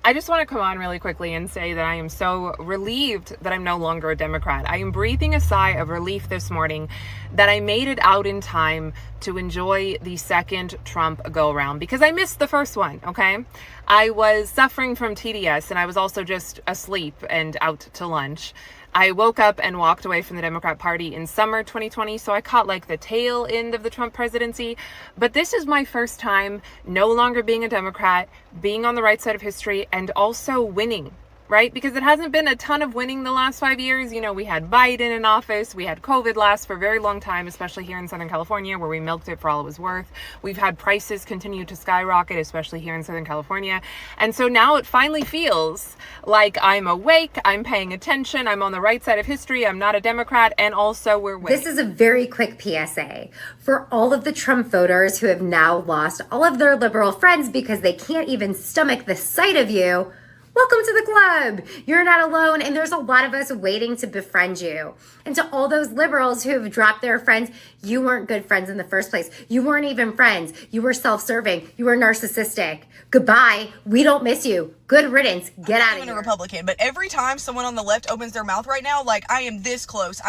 I just want to come on really quickly and say that I am so relieved that I'm no longer a Democrat. I am breathing a sigh of relief this morning that I made it out in time to enjoy the second Trump go-around, because I missed the first one, okay? I was suffering from TDS, and I was also just asleep and out to lunch. I woke up and walked away from the Democrat Party in summer 2020, so I caught like the tail end of the Trump presidency. But this is my first time no longer being a Democrat, being on the right side of history, and also winning, right? Because it hasn't been a ton of winning the last 5 years. You know, we had Biden in office, we had COVID last for a very long time, especially here in Southern California, where we milked it for all it was worth. We've had prices continue to skyrocket, especially here in Southern California. And so now it finally feels like I'm awake, I'm paying attention, I'm on the right side of history, I'm not a Democrat, and also we're winning. This is a very quick PSA for all of the Trump voters who have now lost all of their liberal friends because they can't even stomach the sight of you. Welcome to the club. You're not alone, and there's a lot of us waiting to befriend you. And to all those liberals who have dropped their friends, you weren't good friends in the first place. You weren't even friends. You were self-serving. You were narcissistic. Goodbye. We don't miss you. Good riddance. Get out of here. I'm a Republican, but every time someone on the left opens their mouth right now, like, I am this close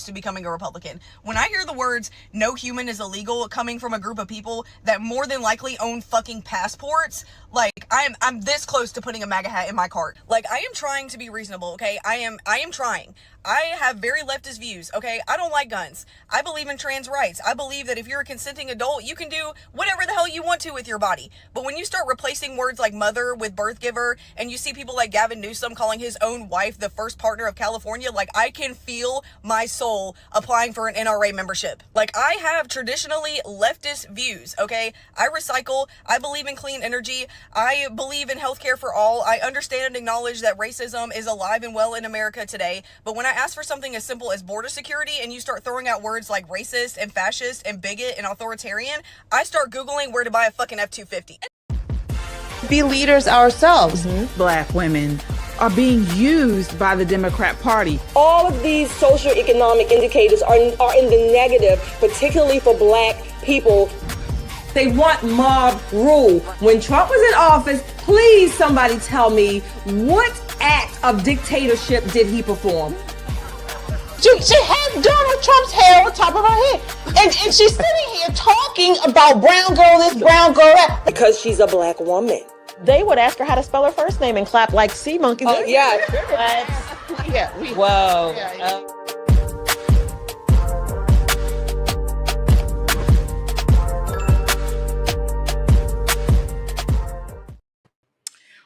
to becoming a Republican. When I hear the words, no human is illegal, coming from a group of people that more than likely own fucking passports, like, I'm this close to putting a MAGA hat in my cart. Like, I am trying to be reasonable, okay? I am trying. I have very leftist views, okay? I don't like guns. I believe in trans rights. I believe that if you're a consenting adult, you can do whatever the hell you want to with your body. But when you start replacing words like mother with birth giver, and you see people like Gavin Newsom calling his own wife the first partner of California, like, I can feel my soul applying for an NRA membership. Like, I have traditionally leftist views, okay? I recycle. I believe in clean energy. I believe in healthcare for all. I understand and acknowledge that racism is alive and well in America today. But when I ask for something as simple as border security and you start throwing out words like racist and fascist and bigot and authoritarian, I start Googling where to buy a fucking F-250. Be leaders ourselves. Black women are being used by the Democrat Party. All of these socioeconomic indicators are in the negative, particularly for black people. They want mob rule. When Trump was in office, please somebody tell me, what act of dictatorship did he perform? She had Donald Trump's hair on top of her head. And she's sitting here talking about brown girl this, brown girl that. Because she's a black woman. They would ask her how to spell her first name and clap like sea monkeys. Oh, yeah. Whoa.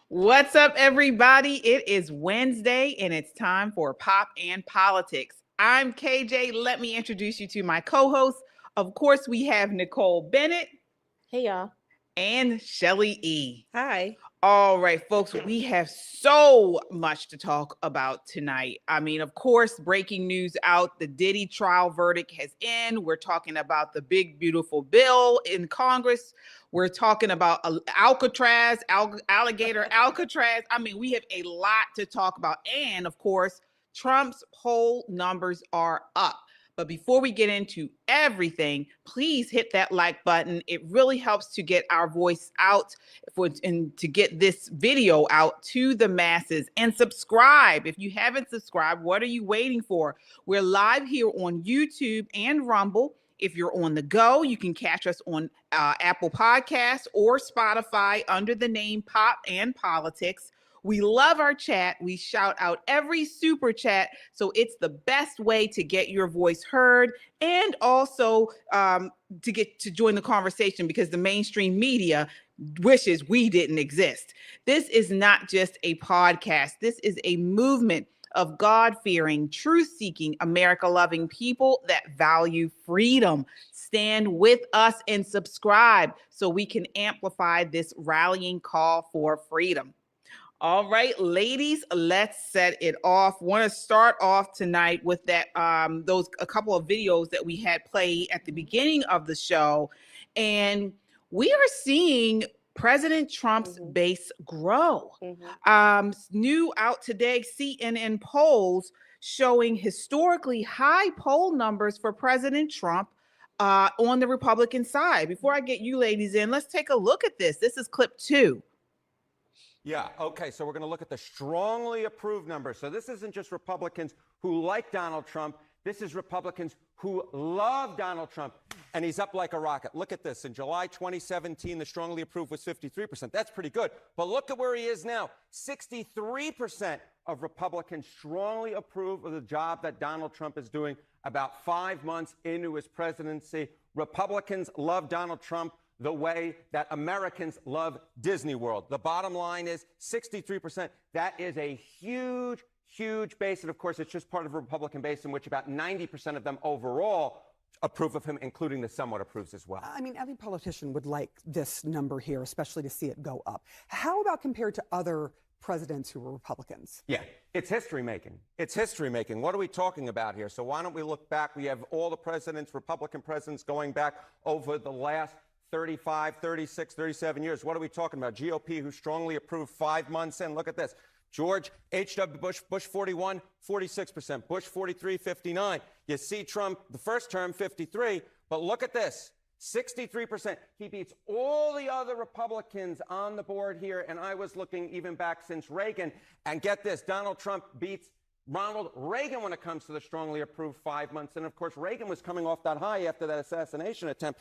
What's up, everybody? It is Wednesday, and it's time for Pop and Politics. I'm KJ. Let me introduce you to my co-hosts. Of course, we have Nicole Bennett. Hey, y'all. And Shelly E. Hi. All right, folks, we have so much to talk about tonight. I mean, of course, breaking news out, the Diddy trial verdict has in. We're talking about the big, beautiful bill in Congress. We're talking about Alcatraz, alligator Alcatraz. I mean, we have a lot to talk about. And of course, Trump's poll numbers are up. But before we get into everything, please hit that like button. It really helps to get our voice out and to get this video out to the masses. And subscribe. If you haven't subscribed, what are you waiting for? We're live here on YouTube and Rumble. If you're on the go, you can catch us on Apple Podcasts or Spotify under the name Pop and Politics. We love our chat. We shout out every super chat. So it's the best way to get your voice heard and also to get to join the conversation, because the mainstream media wishes we didn't exist. This is not just a podcast. This is a movement of God-fearing, truth-seeking, America-loving people that value freedom. Stand with us and subscribe so we can amplify this rallying call for freedom. All right, ladies, let's set it off. Want to start off tonight with that a couple of videos that we had play at the beginning of the show, and we are seeing President Trump's base grow. New out today, CNN polls showing historically high poll numbers for President Trump on the Republican side. Before I get you ladies in, let's take a look at this. This is clip 2. Yeah, okay, so we're going to look at the strongly approved numbers. So this isn't just Republicans who like Donald Trump. This is Republicans who love Donald Trump, and he's up like a rocket. Look at this. In July 2017, the strongly approved was 53%. That's pretty good. But look at where he is now. 63% of Republicans strongly approve of the job that Donald Trump is doing about 5 months into his presidency. Republicans love Donald Trump the way that Americans love Disney World. The bottom line is 63%. That is a huge, huge base. And of course, it's just part of a Republican base in which about 90% of them overall approve of him, including the somewhat approves as well. I mean, every politician would like this number here, especially to see it go up. How about compared to other presidents who were Republicans? Yeah, it's history making. It's history making. What are we talking about here? So why don't we look back? We have all the presidents, Republican presidents, going back over the last 35, 36, 37 years. What are we talking about? GOP, who strongly approved 5 months in. Look at this. George H.W. Bush, Bush 41, 46%. Bush 43, 59. You see Trump, the first term, 53. But look at this, 63%. He beats all the other Republicans on the board here. And I was looking even back since Reagan. And get this, Donald Trump beats Ronald Reagan when it comes to the strongly approved 5 months. And of course, Reagan was coming off that high after that assassination attempt.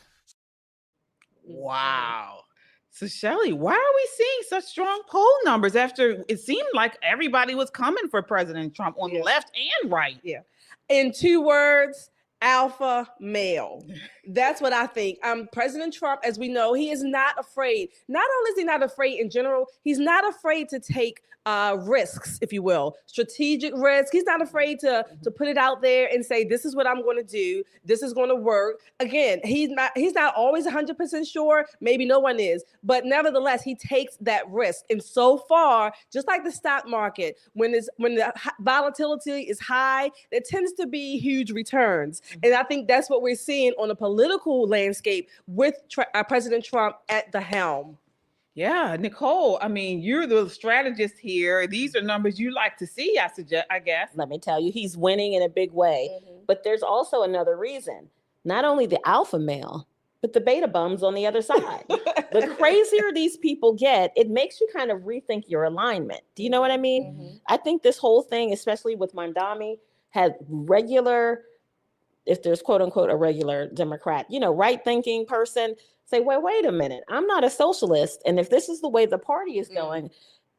Wow. So, Shelley, why are we seeing such strong poll numbers after it seemed like everybody was coming for President Trump on the left and right? Yeah. In 2 words, alpha male. That's what I think. President Trump, as we know, he is not afraid. Not only is he not afraid in general, he's not afraid to take risks, if you will, strategic risk. He's not afraid to put it out there and say, this is what I'm going to do. This is going to work. Again, he's not always 100% sure. Maybe no one is, but nevertheless, he takes that risk. And so far, just like the stock market, when the volatility is high, there tends to be huge returns. And I think that's what we're seeing on the political landscape with President Trump at the helm. Yeah, Nicole, I mean, you're the strategist here. These are numbers you like to see, I guess. Let me tell you, he's winning in a big way. But there's also another reason. Not only the alpha male, but the beta bums on the other side. The crazier these people get, it makes you kind of rethink your alignment. Do you know what I mean? I think this whole thing, especially with Mamdani, had regular, if there's quote unquote a regular Democrat, right thinking person, say, wait a minute, I'm not a socialist. And if this is the way the party is going,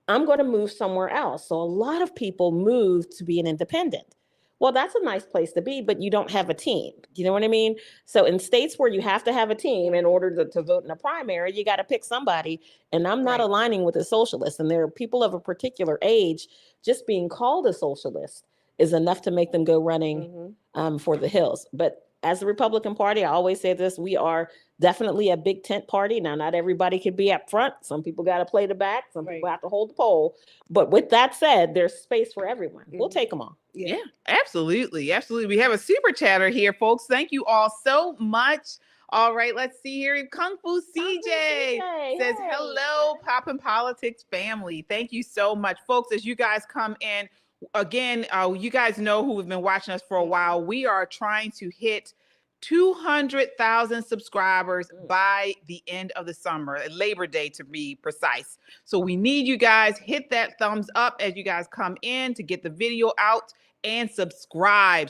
I'm going to move somewhere else. So a lot of people move to be an independent. Well, that's a nice place to be, but you don't have a team. Do you know what I mean? So in states where you have to have a team in order to vote in a primary, you got to pick somebody. And I'm not aligning with a socialist. And there are people of a particular age, just being called a socialist is enough to make them go running for the hills. But as the Republican Party, I always say this, we are definitely a big tent party. Now, not everybody can be up front. Some people got to play the back. Some people have to hold the pole. But with that said, there's space for everyone. We'll take them all. Yeah, absolutely. Absolutely. We have a super chatter here, folks. Thank you all so much. All right, let's see here. Kung Fu CJ says, hello, Poppin' Politics family. Thank you so much, folks. As you guys come in, again, you guys know who have been watching us for a while. We are trying to hit 200,000 subscribers by the end of the summer, Labor Day to be precise. So we need you guys, hit that thumbs up as you guys come in to get the video out, and subscribe.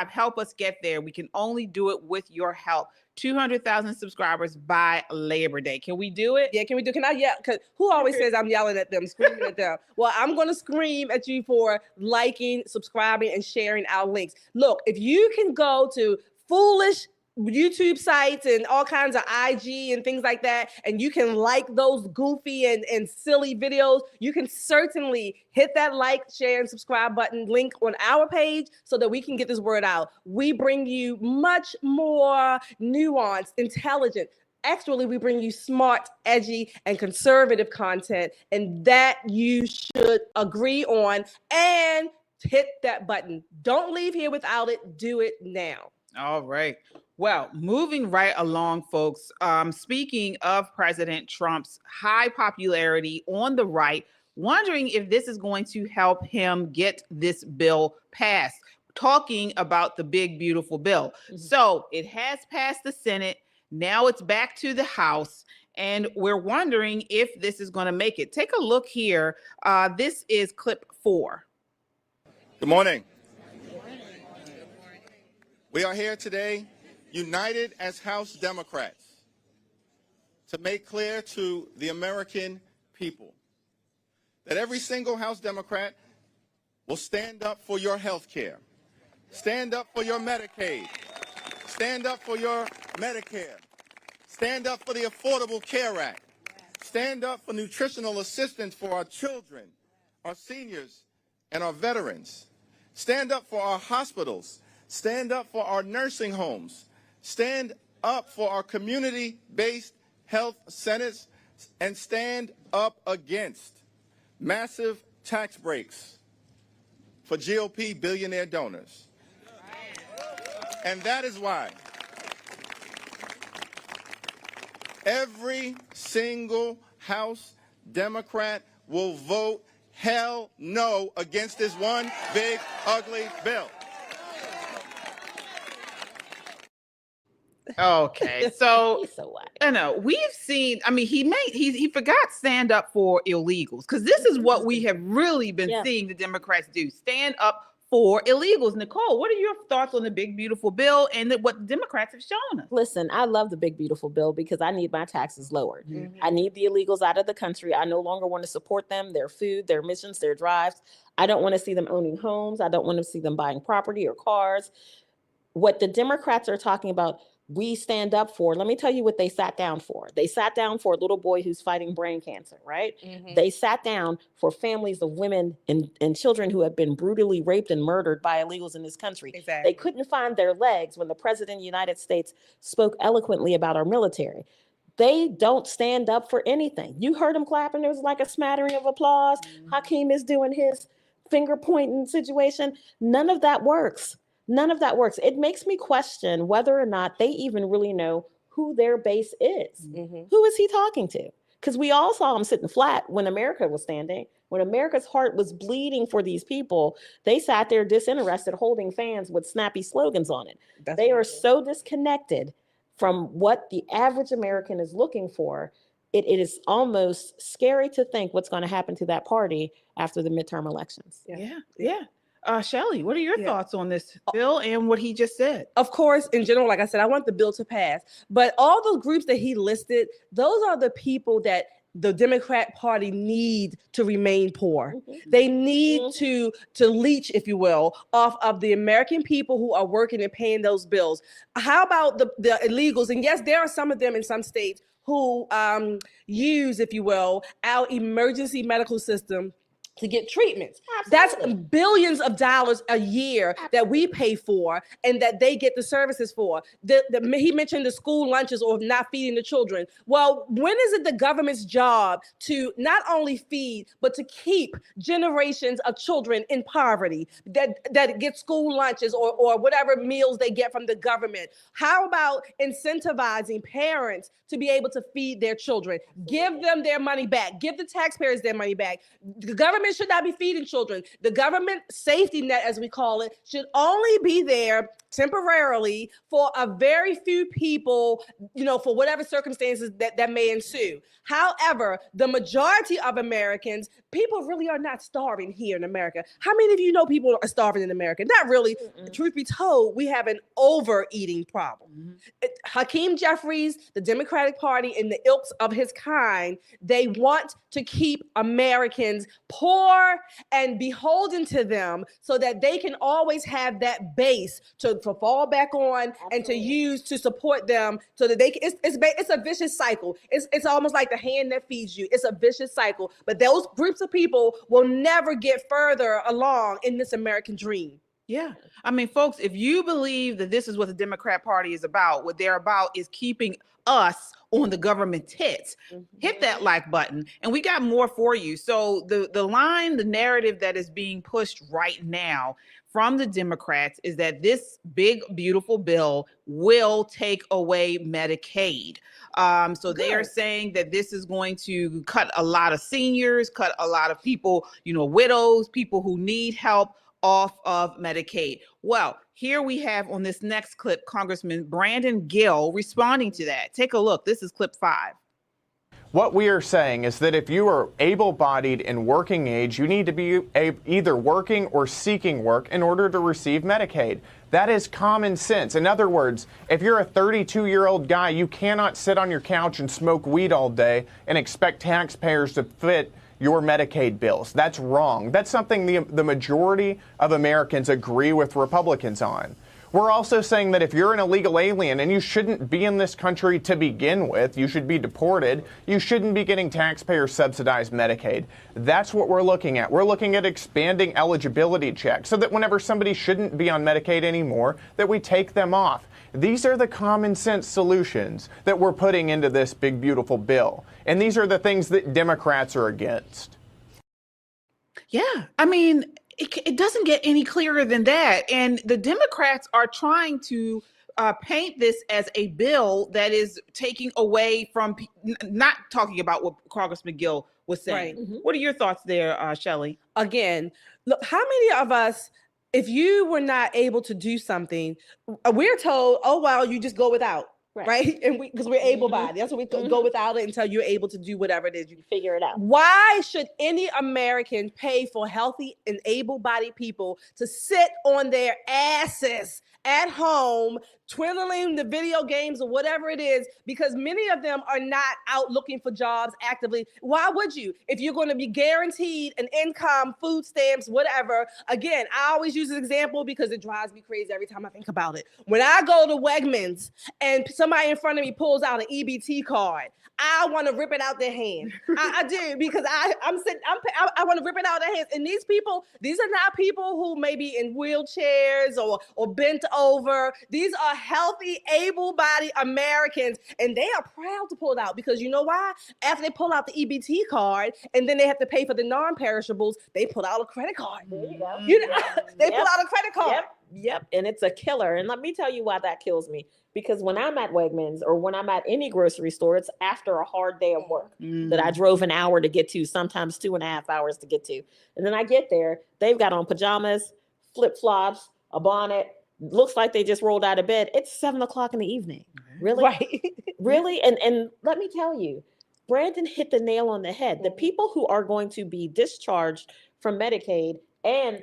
Help us get there. We can only do it with your help. 200,000 subscribers by Labor Day. Can we do it? Yeah, can we do? Can I yell? Because who always says I'm yelling at them, screaming at them? Well, I'm going to scream at you for liking, subscribing, and sharing our links. Look, if you can go to foolish YouTube sites and all kinds of IG and things like that, and you can like those goofy and silly videos, you can certainly hit that like, share, and subscribe button link on our page so that we can get this word out. We bring you much more nuanced, intelligent. Actually, we bring you smart, edgy, and conservative content, and that you should agree on and hit that button. Don't leave here without it. Do it now. All right. Well, moving right along, folks. Speaking of President Trump's high popularity on the right, wondering if this is going to help him get this bill passed. Talking about the big, beautiful bill. So it has passed the Senate. Now it's back to the House. And we're wondering if this is going to make it. Take a look here. This is clip 4. Good morning. We are here today, united as House Democrats, to make clear to the American people that every single House Democrat will stand up for your health care, stand up for your Medicaid, stand up for your Medicare, stand up for the Affordable Care Act, stand up for nutritional assistance for our children, our seniors, and our veterans. Stand up for our hospitals. Stand up for our nursing homes. Stand up for our community-based health centers. And stand up against massive tax breaks for GOP billionaire donors. And that is why every single House Democrat will vote hell no against this one big, ugly bill. Okay, so He's so white. I know we've seen. I mean, he forgot stand up for illegals, because this is what we have really been seeing the Democrats do: stand up for illegals. Nicole, what are your thoughts on the big beautiful bill and what the Democrats have shown us? Listen, I love the big beautiful bill because I need my taxes lowered. I need the illegals out of the country. I no longer want to support them, their food, their missions, their drives. I don't want to see them owning homes. I don't want to see them buying property or cars. What the Democrats are talking about, we stand up for. Let me tell you what they sat down for. They sat down for a little boy who's fighting brain cancer, right? They sat down for families of women and children who have been brutally raped and murdered by illegals in this country. Exactly. They couldn't find their legs when the president of the United States spoke eloquently about our military. They don't stand up for anything. You heard them clapping. There was like a smattering of applause. Hakeem is doing his finger pointing situation. None of that works. None of that works. It makes me question whether or not they even really know who their base is. Who is he talking to? Because we all saw him sitting flat when America was standing. When America's heart was bleeding for these people, they sat there disinterested, holding fans with snappy slogans on it. They are so disconnected from what the average American is looking for. It is almost scary to think what's going to happen to that party after the midterm elections. Yeah. Shelley, what are your thoughts on this bill and what he just said? Of course, in general, like I said, I want the bill to pass. But all those groups that he listed, those are the people that the Democrat Party need to remain poor. They need to leech, if you will, off of the American people who are working and paying those bills. How about the illegals? And yes, there are some of them in some states who use, if you will, our emergency medical system to get treatments. That's billions of dollars a year that we pay for and that they get the services for. He mentioned the school lunches or not feeding the children. Well, when is it the government's job to not only feed, but to keep generations of children in poverty that get school lunches or whatever meals they get from the government? How about incentivizing parents to be able to feed their children? Give them their money back. Give the taxpayers their money back. The government should not be feeding children. The government safety net, as we call it, should only be there temporarily for a very few people, for whatever circumstances that may ensue. However, the majority of Americans, people really are not starving here in America. How many of you know people are starving in America? Not really. Truth be told, we have an overeating problem. Hakeem Jeffries, the Democratic Party, and the ilks of his kind, they want to keep Americans poor and beholden to them so that they can always have that base to fall back on and to use to support them so that they can, it's a vicious cycle. It's almost like the hand that feeds you. It's a vicious cycle, but those groups of people will never get further along in this American dream. Yeah. I mean, folks, if you believe that this is what the Democrat Party is about, what they're about is keeping us on the government tits, hit that like button. And we got more for you. So the narrative that is being pushed right now from the Democrats is that this big, beautiful bill will take away Medicaid. So they are saying that this is going to cut a lot of seniors, cut a lot of people, widows, people who need help off of Medicaid. Well, here we have on this next clip, Congressman Brandon Gill responding to that. Take a look. This is clip 5. What we are saying is that if you are able-bodied and working age, you need to be either working or seeking work in order to receive Medicaid. That is common sense. In other words, if you're a 32-year-old guy, you cannot sit on your couch and smoke weed all day and expect taxpayers to fit your Medicaid bills. That's wrong. That's something the majority of Americans agree with Republicans on. We're also saying that if you're an illegal alien and you shouldn't be in this country to begin with, you should be deported, you shouldn't be getting taxpayer-subsidized Medicaid. That's what we're looking at. We're looking at expanding eligibility checks so that whenever somebody shouldn't be on Medicaid anymore, that we take them off. These are the common sense solutions that we're putting into this big, beautiful bill. And these are the things that Democrats are against. Yeah, I mean, it doesn't get any clearer than that. And the Democrats are trying to paint this as a bill that is taking away from, not talking about what Congressman Gill was saying. Right. What are your thoughts there, Shelley? Again, look, how many of us, if you were not able to do something, we're told, oh, well, you just go without. Right. And because we're able-bodied. That's what we go without it until you're able to do whatever it is. You figure it out. Why should any American pay for healthy and able-bodied people to sit on their asses at home, twiddling the video games or whatever it is, because many of them are not out looking for jobs actively? Why would you? If you're going to be guaranteed an income, food stamps, whatever. Again, I always use this example because it drives me crazy every time I think about it. When I go to Wegmans and somebody in front of me pulls out an EBT card, I want to rip it out their hand. I do, because I want to rip it out of their hands. And these people, these are not people who may be in wheelchairs or bent over. These are healthy, able-bodied Americans, and they are proud to pull it out because you know why? After they pull out the EBT card and then they have to pay for the non-perishables, they pull out a credit card. There you go. They pull out a credit card. Yep. And it's a killer. And let me tell you why that kills me. Because when I'm at Wegmans or when I'm at any grocery store, it's after a hard day of work that I drove an hour to get to, sometimes 2.5 hours to get to. And then I get there, they've got on pajamas, flip-flops, a bonnet, looks like they just rolled out of bed. It's 7 o'clock in the evening. Really? Right. Really? And let me tell you, Brandon hit the nail on the head. The people who are going to be discharged from Medicaid and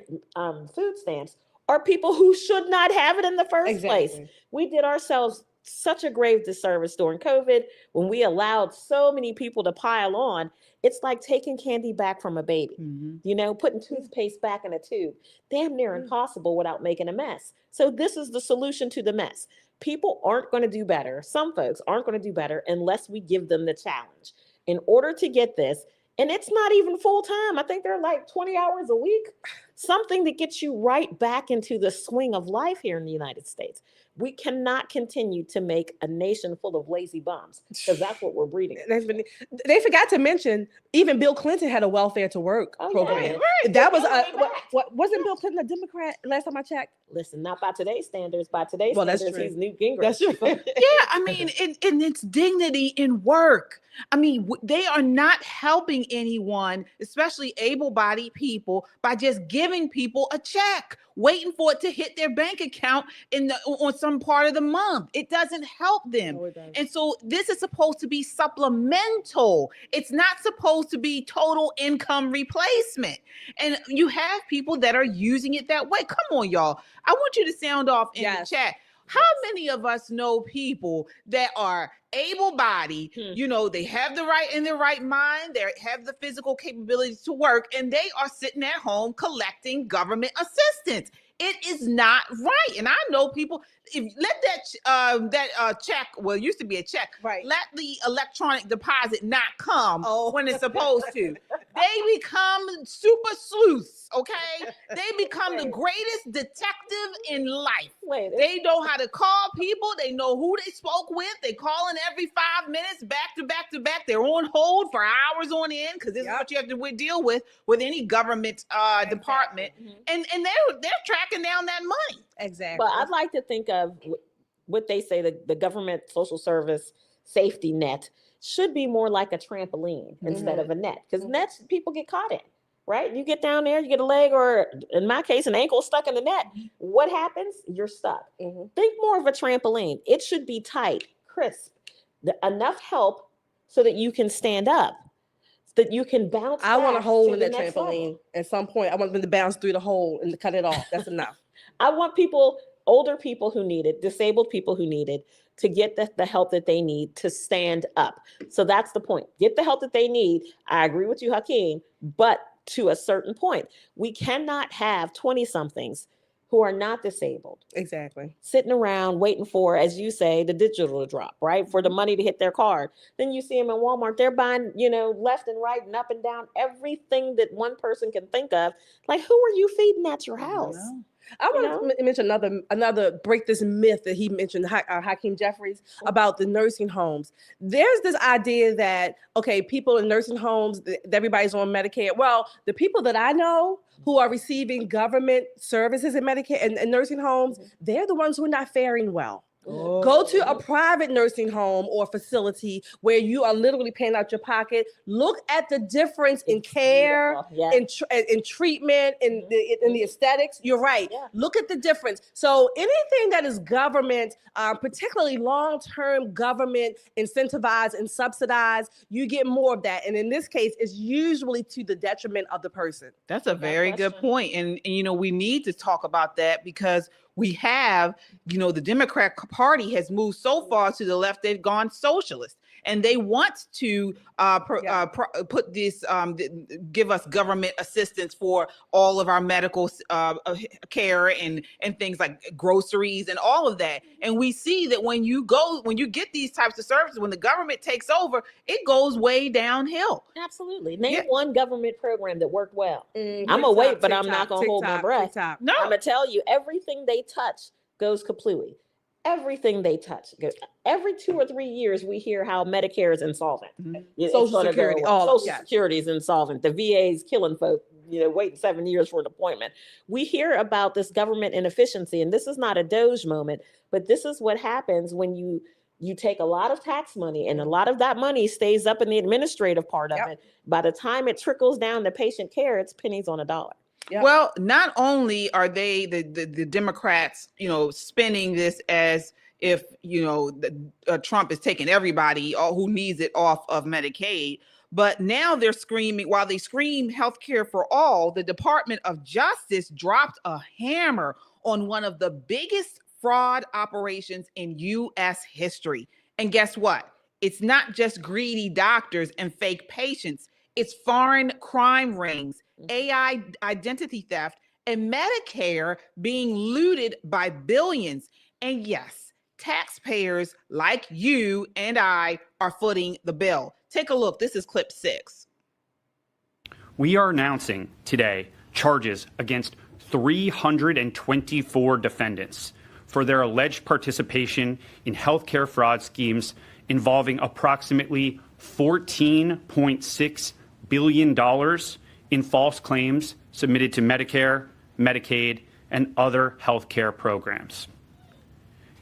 food stamps are people who should not have it in the first place. We did ourselves such a grave disservice during COVID when we allowed so many people to pile on. It's like taking candy back from a baby, putting toothpaste back in a tube. Damn near impossible without making a mess. So this is the solution to the mess. People aren't going to do better. Some folks aren't going to do better unless we give them the challenge. In order to get this, and it's not even full time. I think they're like 20 hours a week, something that gets you right back into the swing of life here in the United States. We cannot continue to make a nation full of lazy bums because that's what we're breeding. They forgot to mention even Bill Clinton had a welfare to work program. Yeah. Right. That was wasn't Bill Clinton a Democrat last time I checked? Listen, not by today's standards. By today's that's standards, true. he's Newt Gingrich. That's true. Yeah, I mean, and it's dignity in work. I mean, they are not helping anyone, especially able-bodied people, by just giving people a check, waiting for it to hit their bank account on some part of the month. It doesn't help them. No, it doesn't. And so this is supposed to be supplemental. It's not supposed to be total income replacement. And you have people that are using it that way. Come on, y'all. I want you to sound off in the chat. How many of us know people that are able-bodied, they have the right mind, they have the physical capabilities to work, and they are sitting at home collecting government assistance? It is not right. And I know people, if let that check, well, it used to be a check, let the electronic deposit not come when it's supposed to. They become super sleuths, okay? They become the greatest detective in life. They know how to call people. They know who they spoke with. They call in every 5 minutes, back to back to back. They're on hold for hours on end because this is what you have to deal with any government department. And they're tracking down that money. Exactly. But I'd like to think of what they say the government social service safety net should be more like a trampoline instead of a net, because nets people get caught in, right? You get down there, you get a leg or in my case, an ankle stuck in the net. What happens? You're stuck. Think more of a trampoline. It should be tight, crisp, enough help so that you can stand up, that you can bounce. I want a back hole to in the that next trampoline level. at some point. I want them to bounce through the hole and cut it off. That's enough. I want people, older people who need it, disabled people who need it, to get the help that they need to stand up. So that's the point. Get the help that they need. I agree with you, Hakeem, but to a certain point. We cannot have 20-somethings who are not disabled Exactly. sitting around waiting for, as you say, the digital to drop, right? For the money to hit their card. Then you see them in Walmart, they're buying, left and right and up and down, everything that one person can think of. Like, who are you feeding at your house? I want to mention another break this myth that he mentioned, Hakeem Jeffries, about the nursing homes. There's this idea that, okay, people in nursing homes, everybody's on Medicaid. Well, the people that I know who are receiving government services in Medicaid and nursing homes, they're the ones who are not faring well. Go to a private nursing home or facility where you are literally paying out your pocket. Look at the difference in care, in treatment, in the aesthetics. You're right. Yeah. Look at the difference. So anything that is government, particularly long-term government incentivized and subsidized, you get more of that. And in this case, it's usually to the detriment of the person. That's a very good point. And we need to talk about that because we have, the Democrat Party has moved so far to the left, they've gone socialist. And they want to put this, give us government assistance for all of our medical care and things like groceries and all of that. And we see that when you get these types of services, when the government takes over, it goes way downhill. Absolutely. Name one government program that worked well. I'm going to wait, but I'm not going to hold my breath. No. I'm going to tell you, everything they touch goes kaplooey. Everything they touch. Every 2 or 3 years, we hear how Medicare is insolvent. Social Security. Social Security is insolvent. The VA is killing folk, waiting 7 years for an appointment. We hear about this government inefficiency, and this is not a Doge moment, but this is what happens when you take a lot of tax money, and a lot of that money stays up in the administrative part of it. By the time it trickles down to patient care, it's pennies on a dollar. Yep. Well, not only are they the Democrats, spinning this as if Trump is taking everybody who needs it off of Medicaid, but now they're screaming, while they scream healthcare for all, the Department of Justice dropped a hammer on one of the biggest fraud operations in U.S. history. And guess what? It's not just greedy doctors and fake patients. It's foreign crime rings, AI identity theft, and Medicare being looted by billions. And yes, taxpayers like you and I are footing the bill. Take a look. This is clip 6. We are announcing today charges against 324 defendants for their alleged participation in healthcare fraud schemes involving approximately $14.6 billion in false claims submitted to Medicare, Medicaid, and other healthcare programs.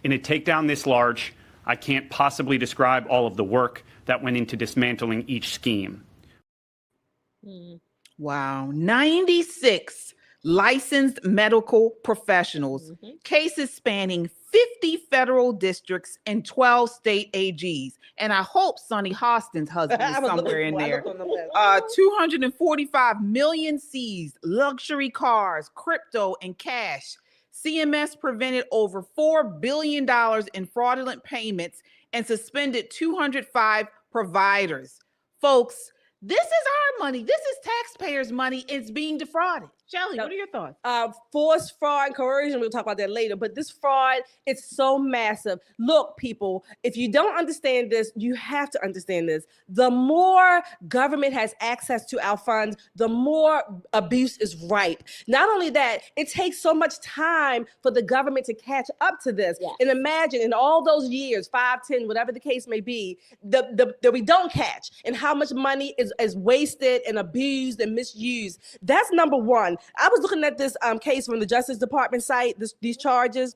In a takedown this large, I can't possibly describe all of the work that went into dismantling each scheme. Wow. 96 licensed medical professionals, cases spanning 50 federal districts and 12 state AGs. And I hope Sonny Hostin's husband is somewhere in there. 245 million seized, luxury cars, crypto, and cash. CMS prevented over $4 billion in fraudulent payments and suspended 205 providers. Folks, this is our money. This is taxpayers' money. It's being defrauded. Shelly, what are your thoughts? Forced fraud and coercion, we'll talk about that later, but this fraud, it's so massive. Look, people, if you don't understand this, you have to understand this. The more government has access to our funds, the more abuse is ripe. Not only that, it takes so much time for the government to catch up to this. Yes. And imagine in all those years, 5, 10, whatever the case may be, that we don't catch, and how much money is wasted and abused and misused. That's number one. I was looking at this case from the Justice Department site, these charges.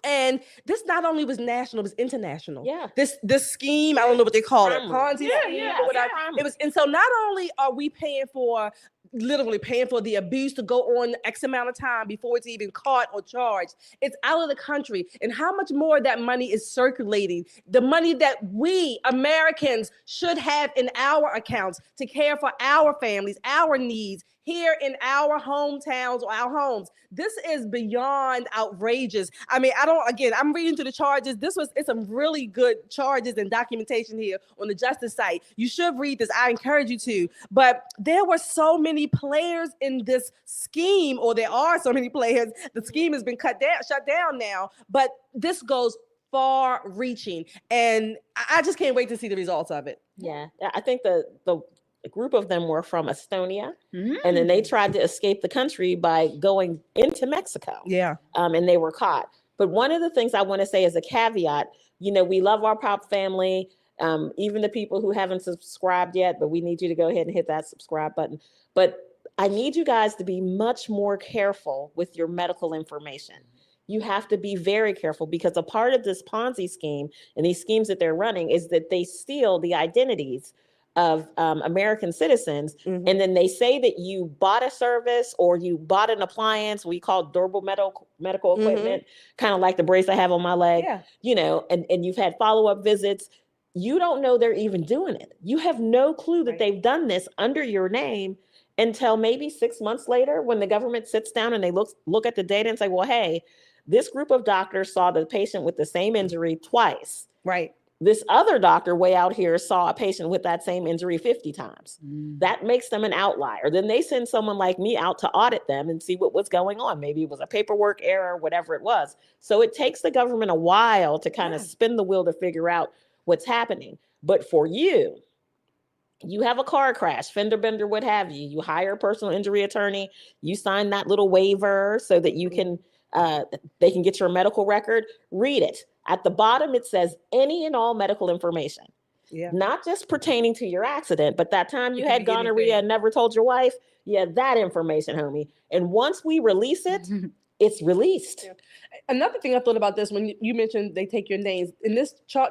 And this not only was national, it was international. Yeah. This scheme, I don't know what they call it. Ponzi scheme or whatever. It was, and so not only are we paying for literally paying for the abuse to go on X amount of time before it's even caught or charged. It's out of the country. And how much more of that money is circulating? The money that we Americans should have in our accounts to care for our families, our needs here in our hometowns or our homes. This is beyond outrageous. I mean, I'm reading through the charges. It's some really good charges and documentation here on the Justice site. You should read this. I encourage you to. But there were so many players in this scheme, or there are so many players. The scheme has been shut down now. But this goes far reaching. And I just can't wait to see the results of it. Yeah, I think the group of them were from Estonia, and then they tried to escape the country by going into Mexico. Yeah. And they were caught. But one of the things I want to say as a caveat, we love our Pop family, even the people who haven't subscribed yet, but we need you to go ahead and hit that subscribe button. But I need you guys to be much more careful with your medical information. You have to be very careful, because a part of this Ponzi scheme and these schemes that they're running is that they steal the identities of American citizens. And then they say that you bought a service or you bought an appliance, we call it durable medical equipment, kind of like the brace I have on my leg, and you've had follow-up visits. You don't know they're even doing it. You have no clue that they've done this under your name until maybe 6 months later, when the government sits down and they look at the data and say, well, hey, this group of doctors saw the patient with the same injury twice. Right. This other doctor way out here saw a patient with that same injury 50 times. That makes them an outlier. Then they send someone like me out to audit them and see what was going on. Maybe it was a paperwork error, whatever it was. So it takes the government a while to kind of spin the wheel to figure out what's happening. But for you have a car crash, fender bender, what have you. You hire a personal injury attorney. You sign that little waiver so that you can, they can get your medical record. Read it. At the bottom, it says any and all medical information, not just pertaining to your accident, but that time you had gonorrhea and never told your wife. Yeah, that information, homie. And once we release it, it's released. Yeah. Another thing I thought about this, when you mentioned they take your names, in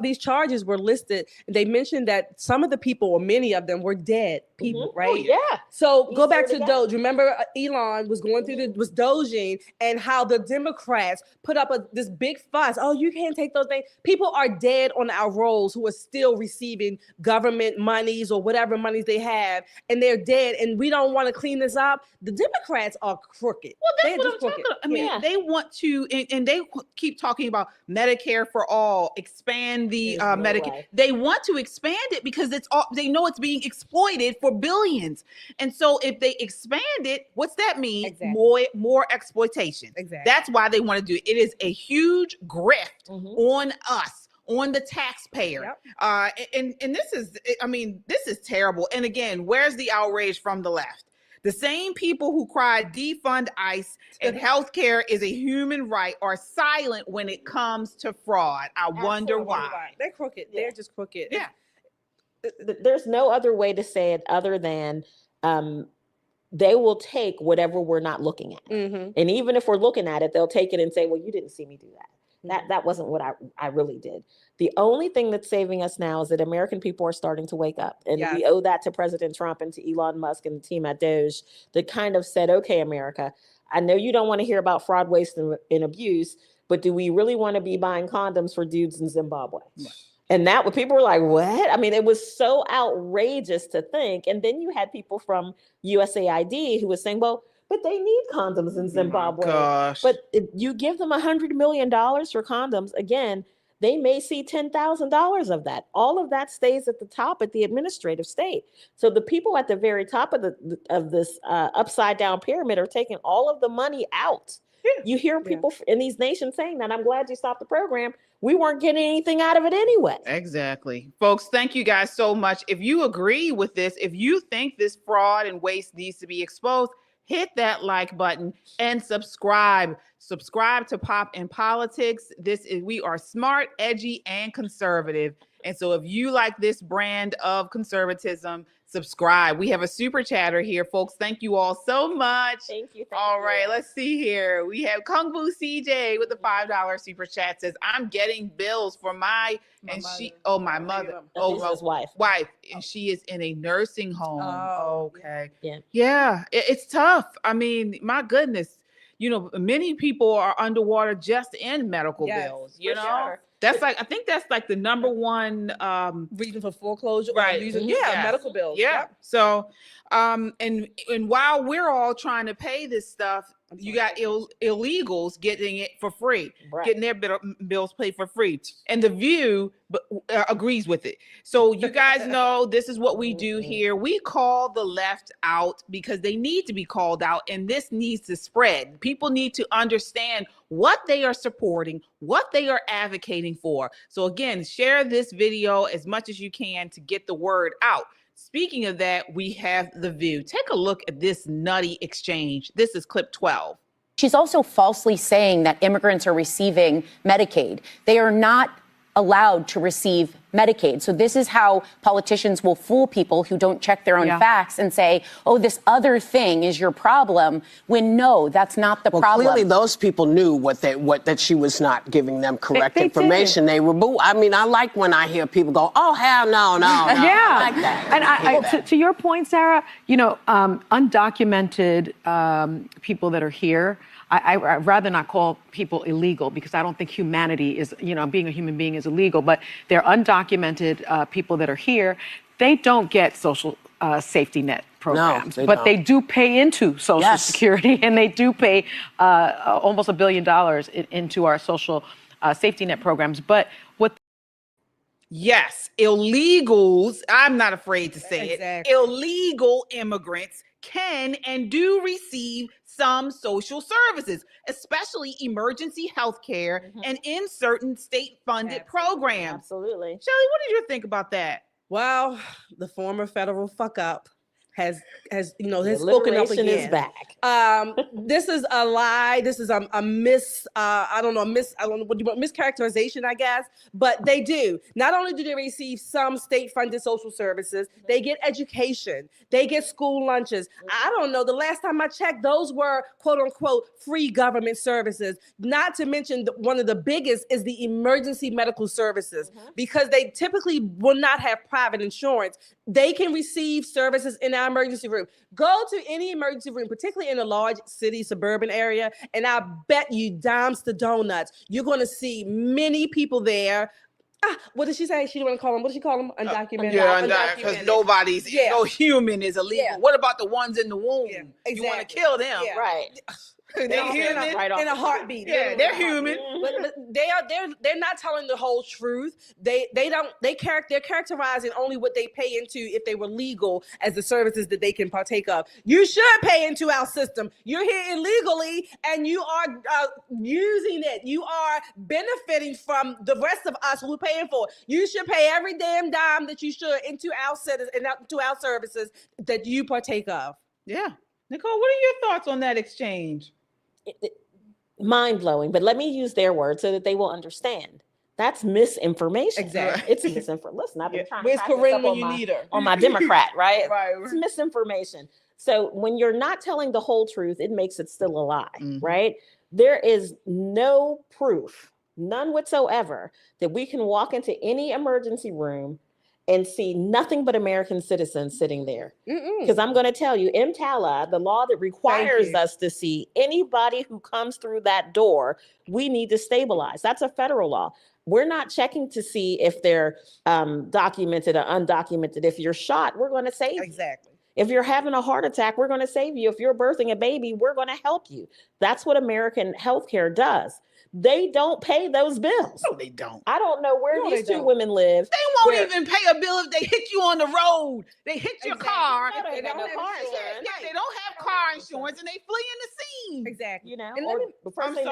these charges were listed. They mentioned that some of the people, or many of them, were dead people, right? Oh, yeah. So go back to Doge. Remember, Elon was going through was doging, and how the Democrats put up this big fuss. Oh, you can't take those things. People are dead on our rolls who are still receiving government monies or whatever monies they have, and they're dead. And we don't want to clean this up. The Democrats are crooked. Well, that's what I'm talking about. I mean, they want to, and they keep talking about Medicare for all, expand the Medicaid. They want to expand it because it's all, they know it's being exploited for billions. And so if they expand it, what's that mean? Exactly. More exploitation. Exactly. That's why they want to do it. It is a huge grift on us, on the taxpayer. And this is, I mean, this is terrible. And again, where's the outrage from the left? The same people who cried defund ICE and healthcare is a human right are silent when it comes to fraud. I wonder why. They're crooked. They're just crooked. Yeah. There's no other way to say it other than they will take whatever we're not looking at. And even if we're looking at it, they'll take it and say, well, you didn't see me do that. That wasn't what I really did. The only thing that's saving us now is that American people are starting to wake up. And we owe that to President Trump and to Elon Musk and the team at Doge that kind of said, okay, America, I know you don't want to hear about fraud, waste, and abuse, but do we really want to be buying condoms for dudes in Zimbabwe? And that, people were like, what? I mean, it was so outrageous to think. And then you had people from USAID who was saying, well, but they need condoms in Zimbabwe. But if you give them $100 million for condoms, again, they may see $10,000 of that. All of that stays at the top at the administrative state. So the people at the very top of this upside down pyramid are taking all of the money out. You hear people in these nations saying that. I'm glad you stopped the program. We weren't getting anything out of it anyway. Exactly. Folks, thank you guys so much. If you agree with this, if you think this fraud and waste needs to be exposed, hit that like button and subscribe. Subscribe to Pop in Politics. We are smart, edgy, and conservative. And so if you like this brand of conservatism, subscribe. We have a super chatter here, folks. Thank you all so much. Thank you. All right, let's see here. We have Kung Fu CJ with the $5 super chat says, I'm getting bills for my mother. His wife. And she is in a nursing home. Okay. Yeah. Yeah, it's tough. I mean, my goodness. You know, many people are underwater just in medical bills, you know? Sure. That's I think that's like the number one reason for foreclosure. Right. Medical bills. Yeah. Yep. So, and while we're all trying to pay this stuff, you got illegals getting it for free, getting their bills paid for free. And The View agrees with it. So you guys know this is what we do here. We call the left out because they need to be called out, and this needs to spread. People need to understand what they are supporting, what they are advocating for. So again, share this video as much as you can to get the word out. Speaking of that, we have The View. Take a look at this nutty exchange. This is clip 12. She's also falsely saying that immigrants are receiving Medicaid. They are not allowed to receive Medicaid. So this is how politicians will fool people who don't check their own facts and say, oh, this other thing is your problem, when no, that's not the problem. Clearly those people knew that she was not giving them correct information. They were I mean, I like when I hear people go, oh, hell no. Yeah. I like that. And to your point, Sarah, you know, undocumented people that are here, I'd rather not call people illegal because I don't think humanity is, you know, being a human being is illegal, but they're undocumented people that are here. They don't get social safety net programs, but they do pay into Social Security, and they do pay almost $1 billion into our social safety net programs. But what? Yes, illegals, I'm not afraid to say it, illegal immigrants can and do receive some social services, especially emergency health care and in certain state-funded programs. Absolutely. Shelley, what did you think about that? Well, the former federal fuck up has spoken up again. Is back. This is a lie. This is a mischaracterization, I guess. But they do. Not only do they receive some state-funded social services, they get education. They get school lunches. I don't know. The last time I checked, those were quote unquote free government services. Not to mention one of the biggest is the emergency medical services, because they typically will not have private insurance. They can receive services in our emergency room. Go to any emergency room, particularly in a large city, suburban area, and I bet you dimes to donuts, you're going to see many people there. What did she say? She didn't want to call them. What did she call them? Undocumented. Because no human is illegal. Yeah. What about the ones in the womb? Yeah, exactly. You want to kill them, right? They're human in a heartbeat. Yeah, they're human. But they're not telling the whole truth. They're characterizing only what they pay into if they were legal as the services that they can partake of. You should pay into our system. You're here illegally and you are using it. You are benefiting from the rest of us who are paying for it. You should pay every damn dime that you should into our services that you partake of. Yeah. Nicole, what are your thoughts on that exchange? Mind-blowing, but let me use their words so that they will understand. That's misinformation. Exactly. It's misinformation. Listen, I've been trying Where's to Corinne when you need her? On my Democrat, right? Right. It's misinformation. So when you're not telling the whole truth, it makes it still a lie, right? There is no proof, none whatsoever, that we can walk into any emergency room and see nothing but American citizens sitting there. Because I'm going to tell you, EMTALA, the law that requires us to see anybody who comes through that door, we need to stabilize. That's a federal law. We're not checking to see if they're documented or undocumented. If you're shot, we're going to save you. Exactly. If you're having a heart attack, we're going to save you. If you're birthing a baby, we're going to help you. That's what American healthcare does. They don't pay those bills. No, they don't. I don't know where these two women live. They won't even pay a bill if they hit you on the road. They hit your car. No, they don't have car insurance. They don't have car insurance, and they flee in the scene. Exactly. You know, and or the first thing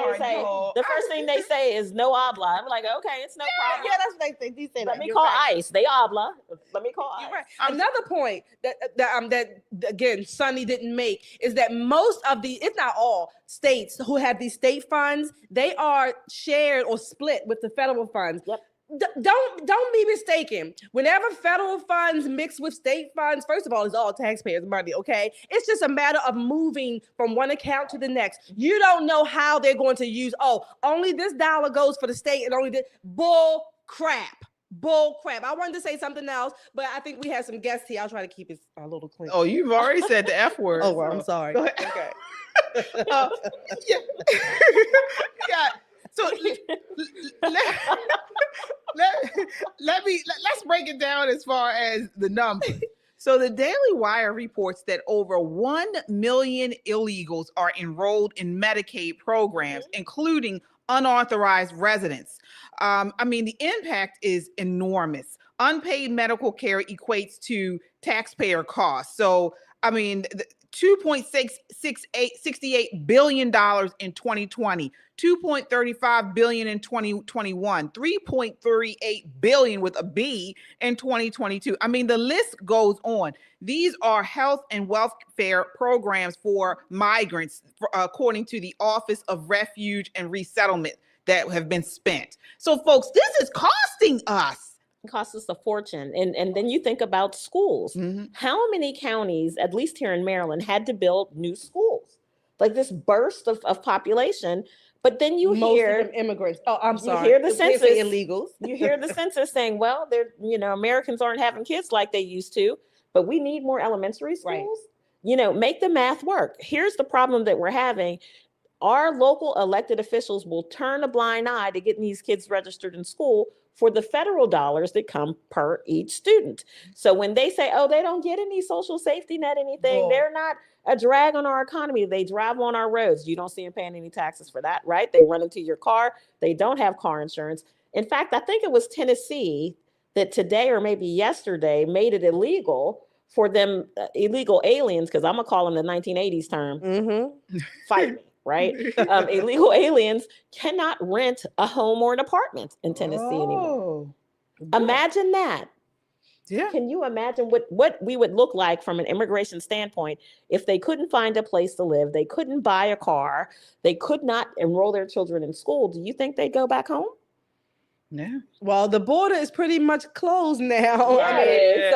they say is no habla. I'm like, okay, it's no problem. Yeah, that's what they say. Let me call ICE. They habla. Let me call ICE. Right. Another point that again Sonny didn't make is that most of the, if not all, states who have these state funds, they are shared or split with the federal funds. Yep. Don't be mistaken. Whenever federal funds mix with state funds, first of all, it's all taxpayers' money, okay? It's just a matter of moving from one account to the next. You don't know how they're going to use, only this dollar goes for the state and only this. Bull crap. I wanted to say something else, but I think we have some guests here. I'll try to keep it a little clean. Oh, you've already said the F word. Oh, well, I'm sorry. Go ahead. Okay. Yeah. So let's break it down as far as the numbers. So the Daily Wire reports that over 1 million illegals are enrolled in Medicaid programs, including unauthorized residents. The impact is enormous. Unpaid medical care equates to taxpayer costs. So, $2.68 billion in 2020, $2.35 billion in 2021, $3.38 billion with a B in 2022. The list goes on. These are health and welfare programs for migrants, according to the Office of Refuge and Resettlement, that have been spent. So, folks, this is costing us. Costs us a fortune. And then you think about schools. Mm-hmm. How many counties, at least here in Maryland, had to build new schools? Like this burst of population. But then you hear of them immigrants. Oh, I'm sorry. You hear the census illegals. You hear the census saying, well, Americans aren't having kids like they used to, but we need more elementary schools. Right. Make the math work. Here's the problem that we're having. Our local elected officials will turn a blind eye to getting these kids registered in school for the federal dollars that come per each student. So when they say, they don't get any social safety net, anything, they're not a drag on our economy. They drive on our roads. You don't see them paying any taxes for that, right? They run into your car. They don't have car insurance. In fact, I think it was Tennessee that today or maybe yesterday made it illegal for them, illegal aliens, because I'm going to call them the 1980s term, fight me. Right? Illegal aliens cannot rent a home or an apartment in Tennessee anymore. Imagine that. Yeah. Can you imagine what we would look like from an immigration standpoint if they couldn't find a place to live, they couldn't buy a car, they could not enroll their children in school? Do you think they'd go back home? Yeah. Well, the border is pretty much closed now. Right.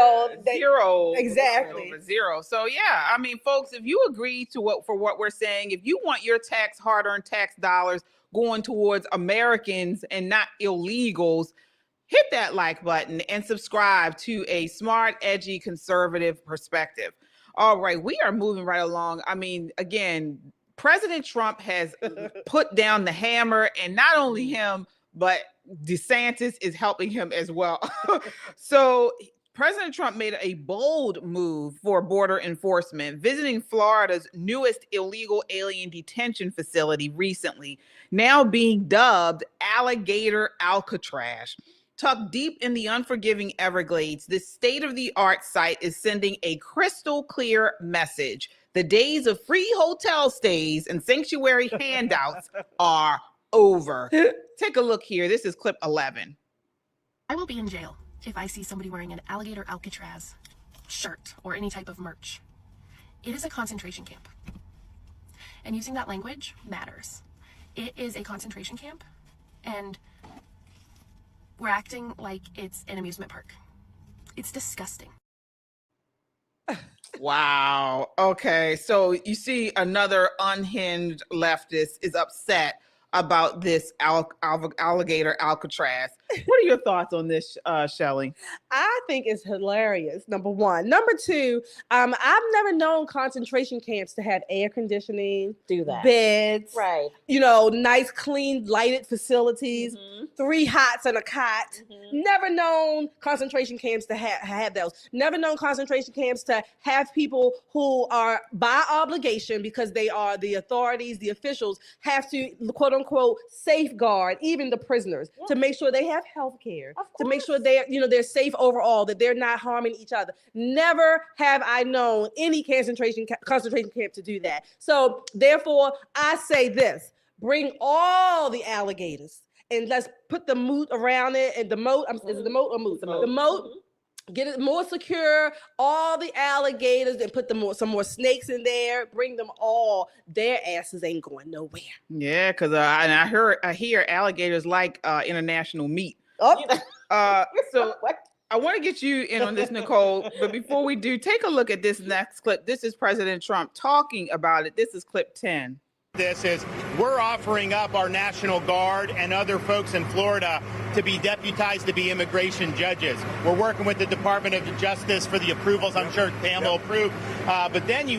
Zero. Exactly. Zero. So yeah, folks, if you agree to what we're saying, if you want your hard-earned tax dollars going towards Americans and not illegals, hit that like button and subscribe to a smart, edgy, conservative perspective. All right, we are moving right along. Again, President Trump has put down the hammer, and not only him, but DeSantis is helping him as well. So President Trump made a bold move for border enforcement, visiting Florida's newest illegal alien detention facility recently, now being dubbed Alligator Alcatraz. Tucked deep in the unforgiving Everglades, this state-of-the-art site is sending a crystal clear message. The days of free hotel stays and sanctuary handouts are over. Take a look here. This is clip 11. I won't be in jail if I see somebody wearing an Alligator Alcatraz shirt or any type of merch. It is a concentration camp. And using that language matters. It is a concentration camp, and we're acting like it's an amusement park. It's disgusting. Wow. Okay. So you see another unhinged leftist is upset about this alligator Alcatraz. What are your thoughts on this, Shelley? I think it's hilarious, number one. Number two, I've never known concentration camps to have air conditioning, beds, right? Nice, clean, lighted facilities, 3 hots and a cot. Never known concentration camps to have those. Never known concentration camps to have people who are by obligation, because they are the authorities, the officials, have to quote unquote safeguard even the prisoners to make sure they have health care, to make sure they're safe overall, that they're not harming each other. Never have I known any concentration camp to do that. So therefore, I say this: bring all the alligators and let's put the moat around it, and the moat. Is it the moat or moot? The moat. Get it more secure, all the alligators, and put some more snakes in there. Bring them all. Their asses ain't going nowhere. Yeah, because I hear alligators like international meat. So I want to get you in on this, Nicole. But before we do, take a look at this next clip. This is President Trump talking about it. This is clip 10. This is we're offering up our National Guard and other folks in Florida to be deputized to be immigration judges. We're working with the Department of Justice for the approvals. I'm sure Pam will approve. But then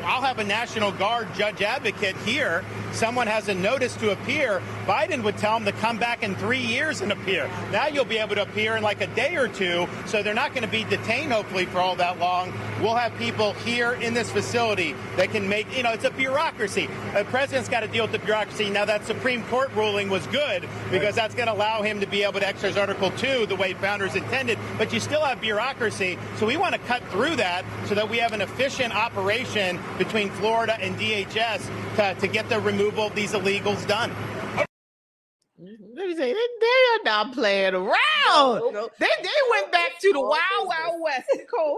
I'll have a National Guard judge advocate here. Someone has a notice to appear. Biden would tell them to come back in 3 years and appear. Now you'll be able to appear in like a day or two. So they're not going to be detained, hopefully, for all that long. We'll have people here in this facility that can make, it's a bureaucracy. The president's got to deal with the bureaucracy. Now, that Supreme Court ruling was good because that's going to allow him to be able to exercise Article 2 the way founders intended. But you still have bureaucracy. So we want to cut through that so that we have an efficient operation between Florida and DHS to get the removal of these illegals done. Let me say, they are not playing around. No. They went back to the Wild Wild West. Nicole,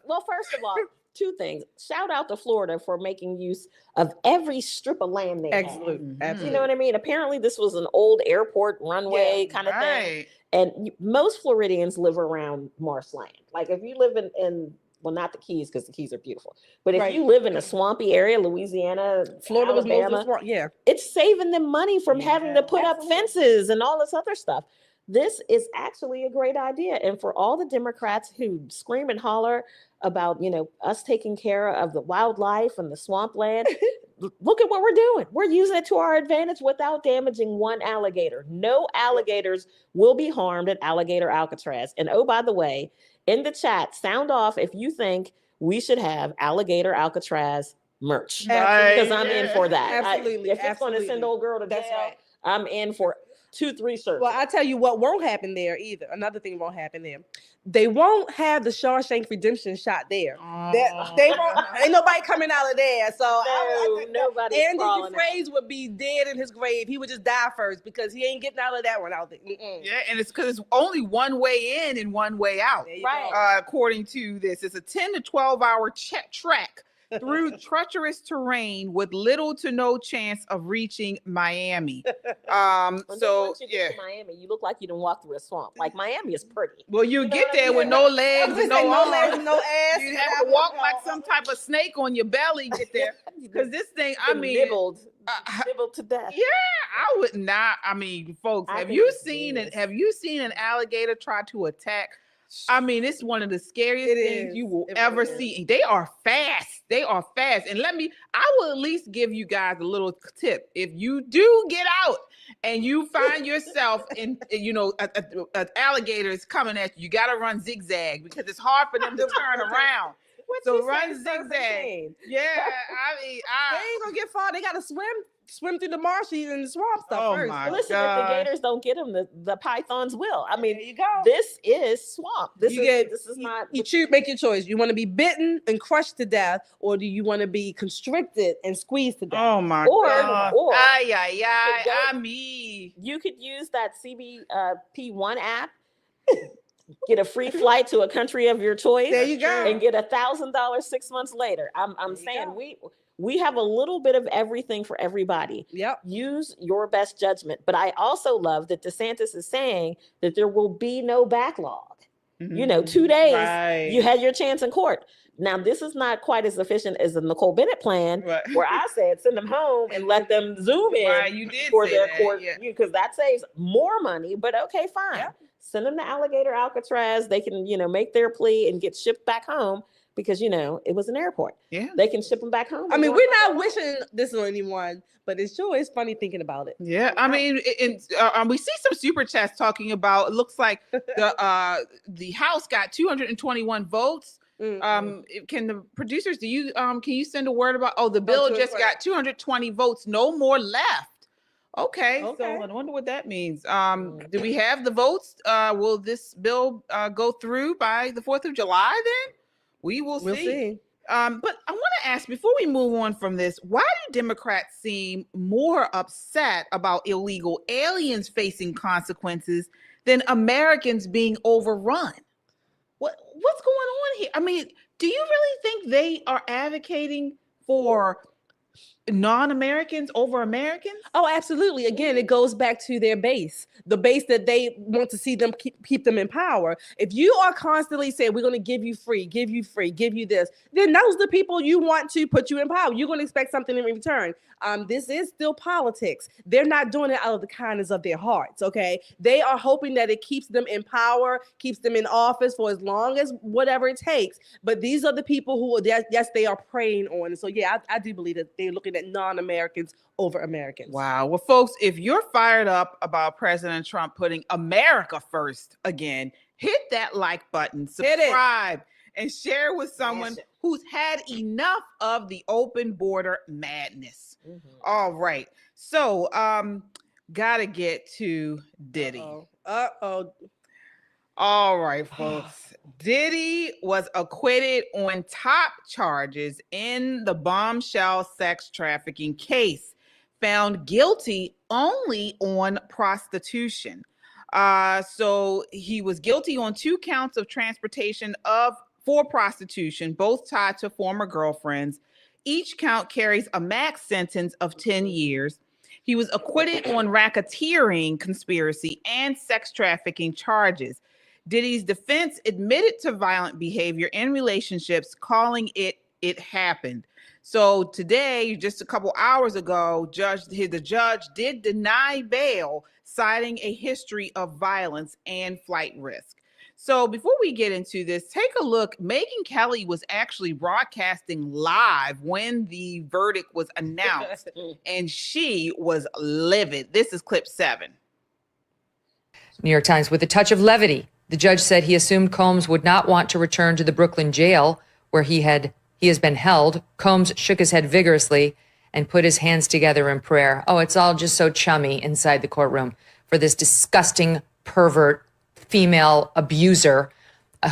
well, first of all, two things. Shout out to Florida for making use of every strip of land they Absolutely. You know what I mean? Apparently, this was an old airport runway kind of thing. And most Floridians live around marshland. Like if you live in well, not the Keys because the Keys are beautiful, but if you live in a swampy area, Louisiana, Florida Alabama, was most it's saving them money from having to put up fences and all this other stuff. This is actually a great idea. And for all the Democrats who scream and holler about, us taking care of the wildlife and the swampland, look at what we're doing. We're using it to our advantage without damaging one alligator. No alligators will be harmed at Alligator Alcatraz. And oh, by the way, in the chat, sound off if you think we should have Alligator Alcatraz merch. Because I'm in for that. Absolutely. If it's going to send old girl to jail, I'm in for 2-3 shirts. Well, I tell you what won't happen there either. Another thing won't happen there. They won't have the Shawshank Redemption shot there. They won't. Ain't nobody coming out of there. So nobody's Andy crawling Dufresne would be dead in his grave. He would just die first because he ain't getting out of that one out there. Yeah, and it's because it's only one way in and one way out. According to this, it's a 10 to 12 hour trek through treacherous terrain with little to no chance of reaching Miami. Once you get to Miami, you look like you didn't walk through a swamp. Like Miami is pretty. Well, you get there with no legs and no legs and no ass. You have to walk like some type of snake on your belly. Get there because this thing, nibbled to death. Yeah, I would not. I mean, folks, have you seen an alligator try to attack? I mean, it's one of the scariest things you will ever see. They are fast. They are fast. And I will at least give you guys a little tip. If you do get out and you find yourself in, an alligator is coming at you, you got to run zigzag because it's hard for them to turn around. So run zigzag. Yeah, I mean, they ain't gonna get far. They gotta swim through the marshes and the swamp stuff first. Listen, if the gators don't get them, the pythons will. I mean, there you go. This is swamp. This is not. You make your choice. You want to be bitten and crushed to death, or do you want to be constricted and squeezed to death? Oh my God! Or you could use that CBP1 app. Get a free flight to a country of your choice. There you go. And get $1,000 6 months later. I'm saying we have a little bit of everything for everybody. Yep. Use your best judgment. But I also love that DeSantis is saying that there will be no backlog. 2 days, you had your chance in court. Now, this is not quite as efficient as the Nicole Bennett plan, where I said send them home and let them zoom in for their court, because that saves more money. But okay, fine. Yep. Send them to Alligator Alcatraz. They can, make their plea and get shipped back home because, it was an airport. Yeah. They can ship them back home. I mean, we're not wishing this on anyone, but it sure is funny thinking about it. Yeah. I mean, we see some super chats talking about, it looks like the House got 221 votes. Mm-hmm. Can the producers, can you send a word about, the bill just got 220 votes, no more left. Okay, so I wonder what that means. Do we have the votes? Will this bill go through by the 4th of July then? We'll see. But I want to ask, before we move on from this, why do Democrats seem more upset about illegal aliens facing consequences than Americans being overrun? What's going on here? I mean, do you really think they are advocating for non-Americans over Americans? Oh, absolutely. Again, it goes back to their base, the base that they want to see them keep them in power. If you are constantly saying, we're going to give you free, give you this, then those are the people you want to put you in power. You're going to expect something in return. This is still politics. They're not doing it out of the kindness of their hearts, okay? They are hoping that it keeps them in power, keeps them in office for as long as whatever it takes. But these are the people who, yes, they are preying on. So yeah, I do believe that they're looking at non-Americans over Americans. Wow. Well, folks, if you're fired up about President Trump putting America first again, hit that like button, subscribe, and share with someone who's had enough of the open border madness. All right. So, gotta get to Diddy. All right, folks. Diddy was acquitted on top charges in the bombshell sex trafficking case, found guilty only on prostitution. So he was guilty on 2 counts of transportation for prostitution, both tied to former girlfriends. Each count carries a max sentence of 10 years. He was acquitted on racketeering, conspiracy, and sex trafficking charges. Diddy's defense admitted to violent behavior in relationships, calling it happened. So today, just a couple hours ago, the judge did deny bail, citing a history of violence and flight risk. So before we get into this, take a look. Megyn Kelly was actually broadcasting live when the verdict was announced, and she was livid. This is clip 7. New York Times, with a touch of levity, the judge said he assumed Combs would not want to return to the Brooklyn jail where he has been held. Combs shook his head vigorously and put his hands together in prayer. Oh, it's all just so chummy inside the courtroom for this disgusting pervert female abuser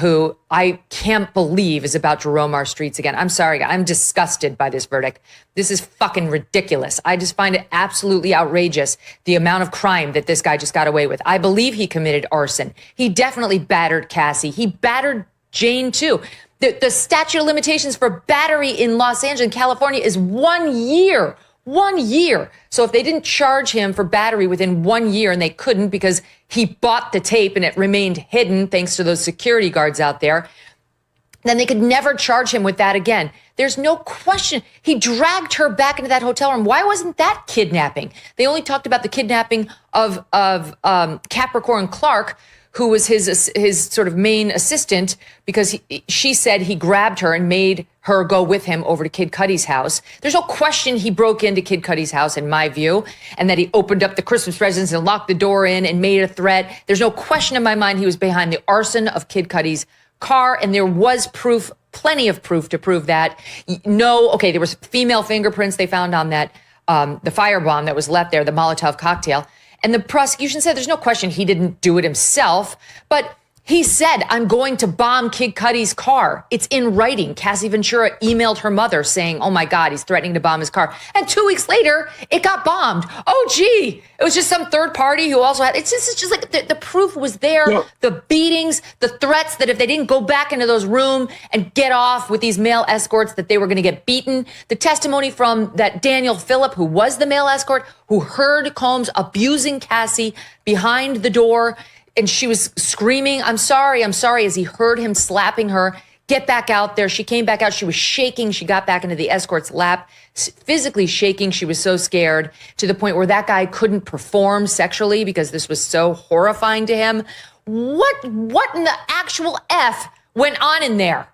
who I can't believe is about to roam our streets again. I'm sorry, I'm disgusted by this verdict. This is fucking ridiculous. I just find it absolutely outrageous, the amount of crime that this guy just got away with. I believe he committed arson. He definitely battered Cassie. He battered Jane too. The statute of limitations for battery in Los Angeles, California is 1 year. 1 year. So if they didn't charge him for battery within 1 year, and they couldn't because he bought the tape and it remained hidden thanks to those security guards out there, then they could never charge him with that again. There's no question. He dragged her back into that hotel room. Why wasn't that kidnapping? They only talked about the kidnapping of Capricorn Clark, who was his sort of main assistant, because she said he grabbed her and made her go with him over to Kid Cudi's house. There's no question he broke into Kid Cudi's house, in my view, and that he opened up the Christmas presents and locked the door in and made a threat. There's no question in my mind he was behind the arson of Kid Cudi's car, and there was proof, plenty of proof to prove that. There was female fingerprints they found on that, the firebomb that was left there, the Molotov cocktail. And the prosecution said there's no question he didn't do it himself, but he said, I'm going to bomb Kid Cudi's car. It's in writing. Cassie Ventura emailed her mother saying, oh my God, he's threatening to bomb his car. And 2 weeks later, it got bombed. Oh, gee, it was just some third party who also had, it's just like the proof was there. Yeah. The beatings, the threats that if they didn't go back into those rooms and get off with these male escorts, that they were going to get beaten. The testimony from that Daniel Phillip, who was the male escort, who heard Combs abusing Cassie behind the door. And she was screaming, I'm sorry, as he heard him slapping her. Get back out there. She came back out. She was shaking. She got back into the escort's lap, physically shaking. She was so scared to the point where that guy couldn't perform sexually because this was so horrifying to him. What in the actual F went on in there?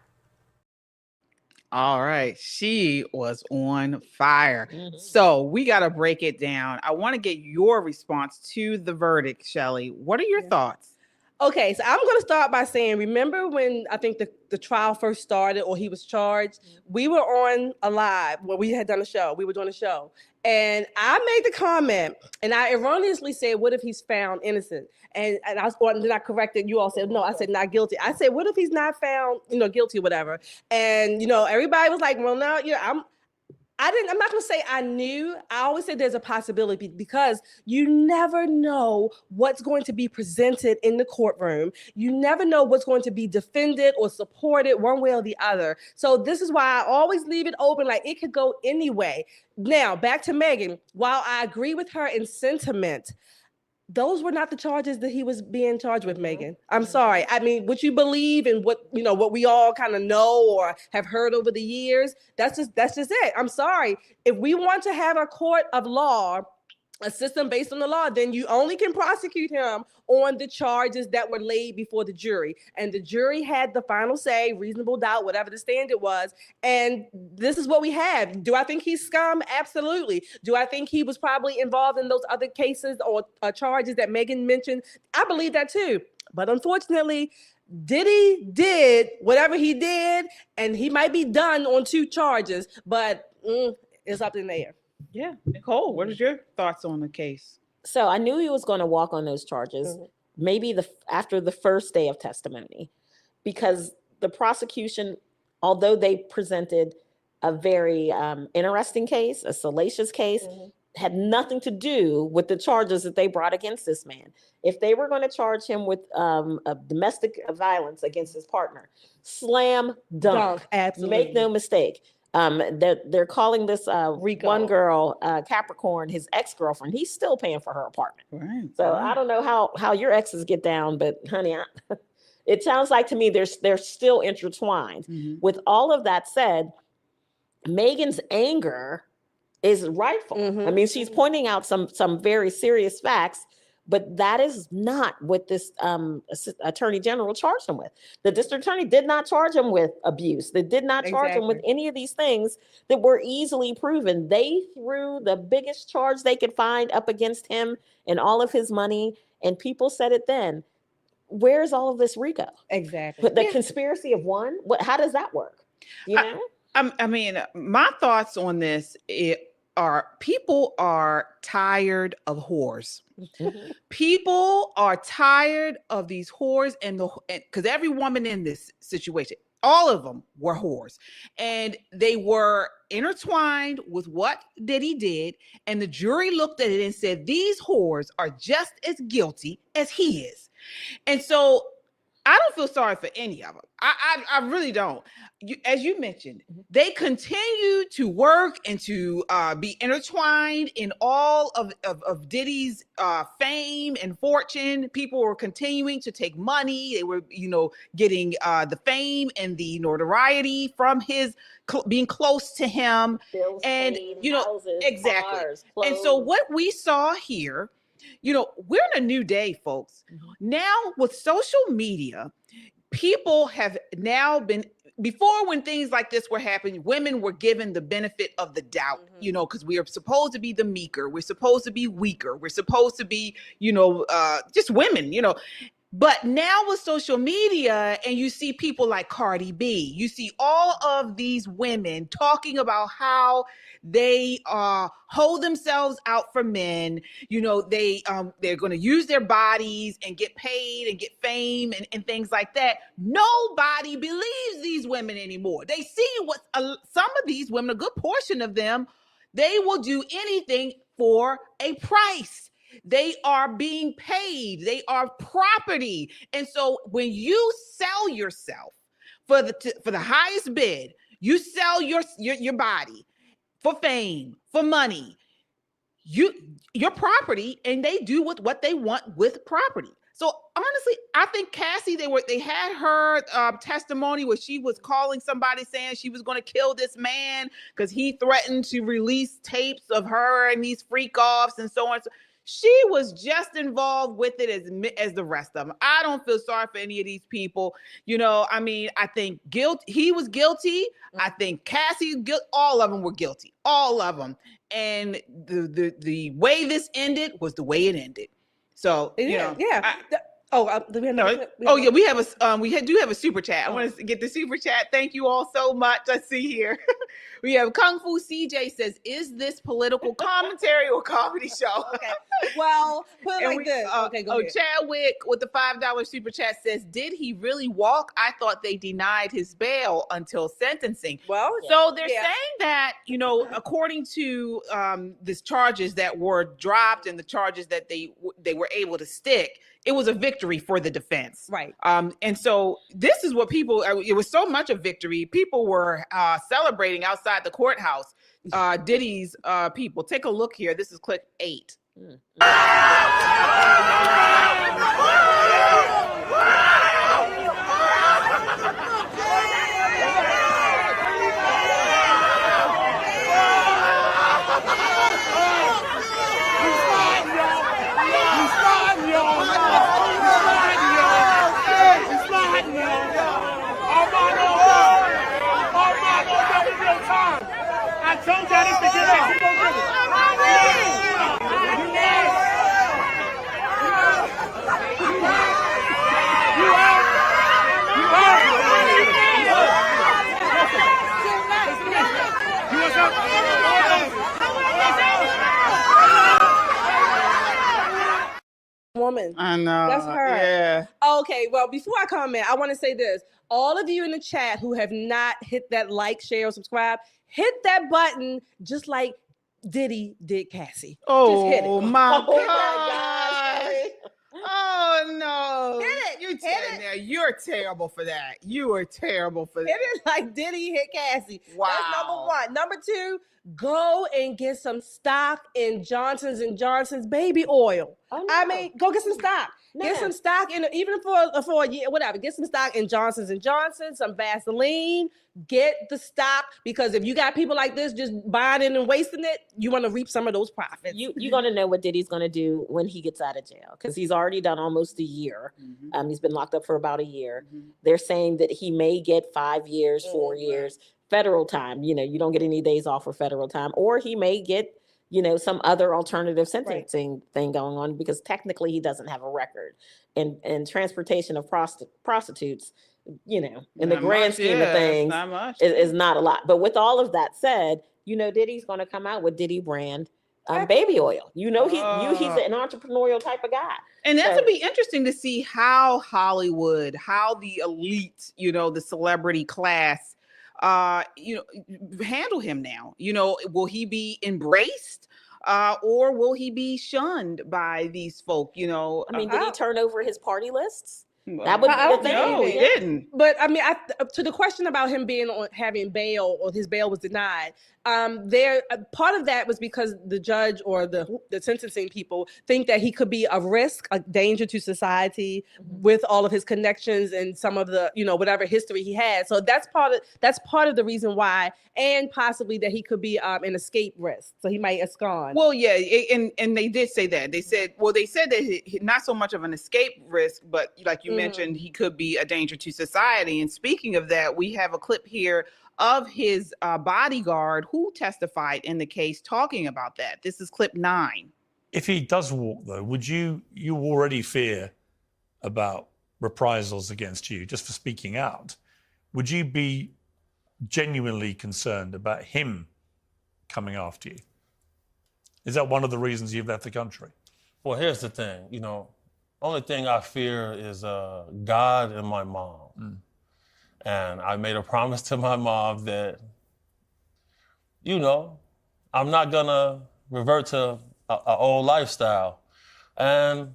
All right. She was on fire. Mm-hmm. So we got to break it down. I want to get your response to the verdict, Shelley. What are your thoughts? Okay, so I'm going to start by saying, remember when I think the trial first started or he was charged? We were on a live where we had done a show. We were doing a show. And I made the comment, and I erroneously said, what if he's found innocent? And then I corrected. You all said, no, I said not guilty. I said, what if he's not found, guilty or whatever? And, everybody was like, well, no, I'm not going to say I knew. I always say there's a possibility because you never know what's going to be presented in the courtroom. You never know what's going to be defended or supported one way or the other. So this is why I always leave it open. Like it could go anyway. Now, back to Megan. While I agree with her in sentiment, those were not the charges that he was being charged with, Megan. I'm sorry. I mean, what you believe and what we all kind of know or have heard over the years, that's just it. I'm sorry. If we want to have a court of law, a system based on the law, then you only can prosecute him on the charges that were laid before the jury. And the jury had the final say, reasonable doubt, whatever the standard was. And this is what we have. Do I think he's scum? Absolutely. Do I think he was probably involved in those other cases or charges that Megan mentioned? I believe that too. But unfortunately, Diddy did whatever he did, and he might be done on 2 charges, but it's up in the air. Yeah. Nicole, what is your thoughts on the case? So I knew he was going to walk on those charges, maybe after the first day of testimony, because the prosecution, although they presented a very interesting case, a salacious case, had nothing to do with the charges that they brought against this man. If they were going to charge him with a domestic violence against his partner, slam dunk. Absolutely. Make no mistake. They're calling this one girl, Capricorn, his ex-girlfriend. He's still paying for her apartment. Right. So I don't know how your exes get down, but honey, it sounds like to me they're still intertwined. With all of that said, Megan's anger is rightful. I mean, she's pointing out some very serious facts, but that is not what this attorney general charged him with. The district attorney did not charge him with abuse. They did not charge him with any of these things that were easily proven. They threw the biggest charge they could find up against him and all of his money. And people said it then. Where's all of this RICO? Exactly. But the conspiracy of one, how does that work? You know? I mean, my thoughts on this are people are tired of whores. People are tired of these whores and because every woman in this situation, all of them were whores, and they were intertwined with what Diddy did, and the jury looked at it and said these whores are just as guilty as he is. And so I don't feel sorry for any of them. I really don't. As you mentioned, they continue to work and to be intertwined in all of Diddy's fame and fortune. People were continuing to take money. They were, getting the fame and the notoriety from his being close to him. Bills and paid, houses, exactly. cars, and so what we saw here, we're in a new day, folks. Now with social media, people have now been, before when things like this were happening, women were given the benefit of the doubt, because we are supposed to be the meeker. We're supposed to be weaker. We're supposed to be, just women, But now with social media, and you see people like Cardi B, you see all of these women talking about how they hold themselves out for men. They're going to use their bodies and get paid and get fame and things like that. Nobody believes these women anymore. They see what some of these women, a good portion of them, they will do anything for a price. They are being paid. They are property. And so when you sell yourself for the highest bid, you sell your body for fame, for money, your property, and they do with what they want with property. So honestly, I think Cassie, they had her testimony where she was calling somebody saying she was going to kill this man because he threatened to release tapes of her and these freak offs and so on. She was just involved with it as the rest of them. I don't feel sorry for any of these people. I think he was guilty. I think Cassie, all of them were guilty. All of them. And the way this ended was the way it ended. So, We have a super chat. I want to get the super chat. Thank you all so much. I see here. We have Kung Fu CJ says, "Is this political commentary or comedy show?" Okay. Well, put it like this. Okay, go ahead. Chadwick with the $5 super chat says, "Did he really walk? I thought they denied his bail until sentencing." Well, so they're saying that, according to these charges that were dropped and the charges that they were able to stick, it was a victory for the defense. Right. And so this is what it was so much a victory. People were celebrating outside the courthouse. Diddy's people. Take a look here. This is clip 8. I told y'all this to get out. Woman. I know. That's her. Yeah. Okay, well, before I comment, I want to say this. All of you in the chat who have not hit that like, share, or subscribe, hit that button just like Diddy did Cassie. Oh, just hit it. my Oh gosh. Oh no! Hit it. You're terrible for that. You are terrible for that. Hit it like Diddy hit Cassie. Wow. That's number one. Number two, go and get some stock in Johnson's & Johnson's baby oil. Oh, no. I mean, go get some stock. No. Get some stock in, even for a year, whatever. Get some stock in Johnson's & Johnson, some Vaseline. Get the stock, because if you got people like this just buying it and wasting it, you want to reap some of those profits. You're going to know what Diddy's going to do when he gets out of jail, because he's already done almost a year. Mm-hmm. He's been locked up for about a year. They're saying that he may get 5 years, 4 years, federal time. You don't get any days off for federal time, or he may get some other alternative sentencing thing going on, because technically he doesn't have a record. And transportation of prostitutes, in the grand scheme of things, is not a lot. But with all of that said, Diddy's going to come out with Diddy brand baby oil. He's an entrepreneurial type of guy. And that's to be interesting to see how Hollywood, how the elite, the celebrity class, handle him now. Will he be embraced? Or will he be shunned by these folk? Did he turn over his party lists? That would be a thing. No, he didn't. But to the question about him having bail, or his bail was denied, part of that was because the judge or the sentencing people think that he could be a risk, a danger to society with all of his connections and some of the, whatever history he had. So that's part of the reason why, and possibly that he could be an escape risk. So he might abscond. Well, yeah, and they did say that. They said that he not so much of an escape risk, but like you mentioned, he could be a danger to society. And speaking of that, we have a clip here of his bodyguard who testified in the case talking about that. This is clip 9. If he does walk, though, would you already fear about reprisals against you just for speaking out? Would you be genuinely concerned about him coming after you? Is that one of the reasons you've left the country? Well, here's the thing, only thing I fear is God and my mom. And I made a promise to my mom that, I'm not gonna revert to an old lifestyle. And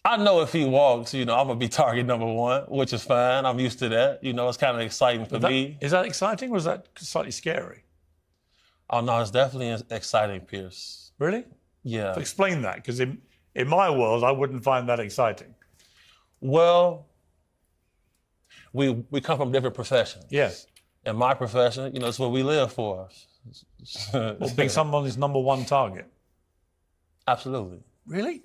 I know if he walks, I'm gonna be target number one, which is fine. I'm used to that. It's kind of exciting for me. Is that exciting, or is that slightly scary? Oh, no, it's definitely exciting, Pierce. Really? Yeah. So explain that, because in my world, I wouldn't find that exciting. Well, we come from different professions. Yes. In my profession, it's what we live for. Well, being someone's number one target. Absolutely. Really?